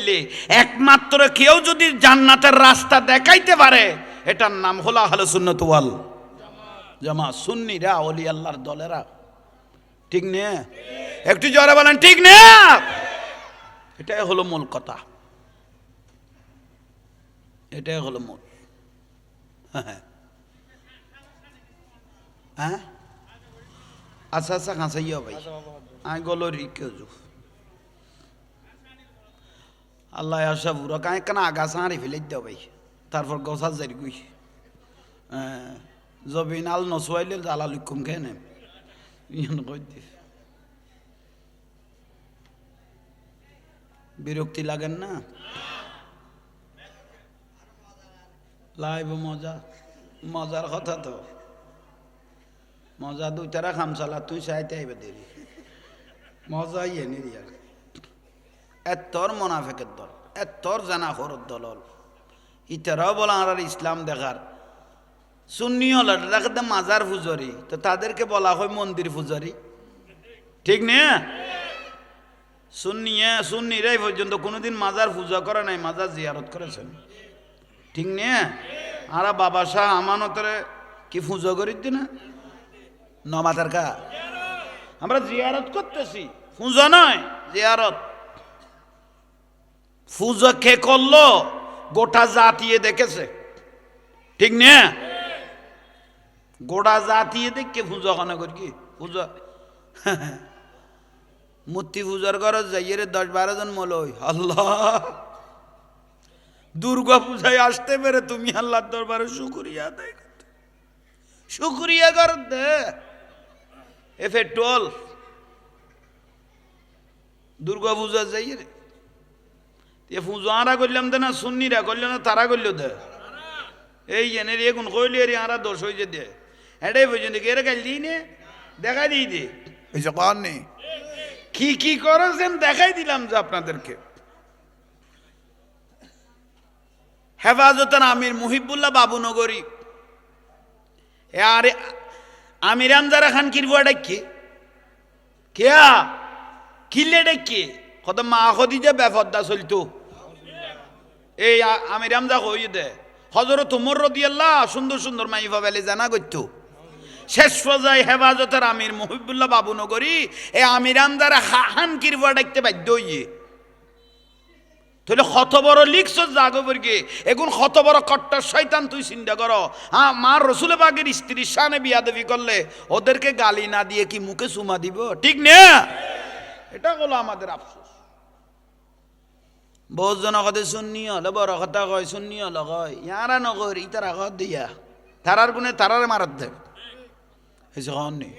একমাত্র কেউ যদি জান্নাতের রাস্তা দেখাইতে পারে এটার নাম হলো আহলে সুন্নাত ওয়াল জামাত সুন্নিরা ওলি আল্লাহর দলেরা ঠিক না? একটু জোরে বলেন ঠিক না? এটাই হলো মূল কথা, এটাই হলো মূল। হ্যাঁ আচ্ছা আচ্ছা কাঁচাইয়া ভাই আমি গলো রিকে আল্লাহ আসা বুড়ো কাঁ কেন আগাছা হাঁড়ি ফেলে দেও ভাই, তারপর গছা জারি গুই জবিন আল নসুয়াইলে জ্বালা লুকুম খেয়ে নেম ইয়ান কই দি বিরক্তি লাগেন না? লাইব মজা, মজার কথা তো মজা দুই তারা খামসালা তুই চাইতে আইবে দেরি মজা ইয়ে নি দিয়া এতর মোনাফেকের দল, এতর জানা খরর দল ইতারাও বলা আর ইসলাম দেখার সুন্নি হল দেখাতে মাজার ফুজরি, তো তাদেরকে বলা হয় মন্দির ফুজরি, ঠিক না? সুন্নিরাই পর্যন্ত কোনোদিন মাজার পূজা করে নাই, মাজার জিয়ারত করেছেন, ঠিক না? আর বাবা শাহ আমানতের কি পূজা করিতি না নমাতার কা আমরা জিয়ারত করতেছি, পূজা নয় জিয়ারত। পূজা কে করলো? গোটা জাতিয়ে দেখেছে, ঠিক না? গোটা জাতিয়ে দেখে পূজা কেন করি কি পূজা মূর্তি পূজার ঘরে যাইয়ে 10-12 জন মলই আল্লাহ দুর্গা পূজায় আসতে পেরে তুমি আল্লাহর দরবারে শুকরিয়া আদায় করতে, শুকরিয়া করতে এ পেট্রোল দুর্গা পূজা যাইয়ে রে এ পুজো আরা করলাম দে না সুন্নিরা করল না তারা করল দে এই এনের এখন কইলে এর আরা দোষ হয়ে দে এটাই পর্যন্ত এর কাল দিই নে দেখাই দিই দে ওই যে কর নেই কি কি করেছেন দেখাই দিলাম যে আপনাদেরকে। হেফাজতের আমির মুহিবুল্লাহ বাবুনগরী এ আরে আমির আমজারা খান কিরবুয়া ডাকি কেয়া কিলে ডাকি কত মা খদিজা বেফদ্দা চলতো এই আমির আমজা কই দে হযরত ওমর রাদিয়াল্লাহ সুন্দর সুন্দর মাইফা বেলে জানা করতো শেষ পর্যায়ে হেফাজতের আমির মুহিবুল্লাহ বাবুনগরী এ আমির আমজারা খান কিরবুয়া ডাকতে বাধ্য হইয়ে তাহলে কত বড় লিখছ জাগবর্গে এখন কত বড় কট্টর শয়তান তুই চিন্তা করো। হ্যাঁ মার রসুল পাকের স্ত্রীর সামনে বিয়াদবি করলে ওদেরকে গালি না দিয়ে কি মুখে চুমা দিব, ঠিক না? এটা হলো আমাদের আফসোস। বহুত জন কথা শুননি হলে বড় কথা কয় শুননি হলে কয় ইয়ারা নগর ইতারা ঘর দিয়া তারার গুণে তারারে মারাত দেব হয়েছে নেই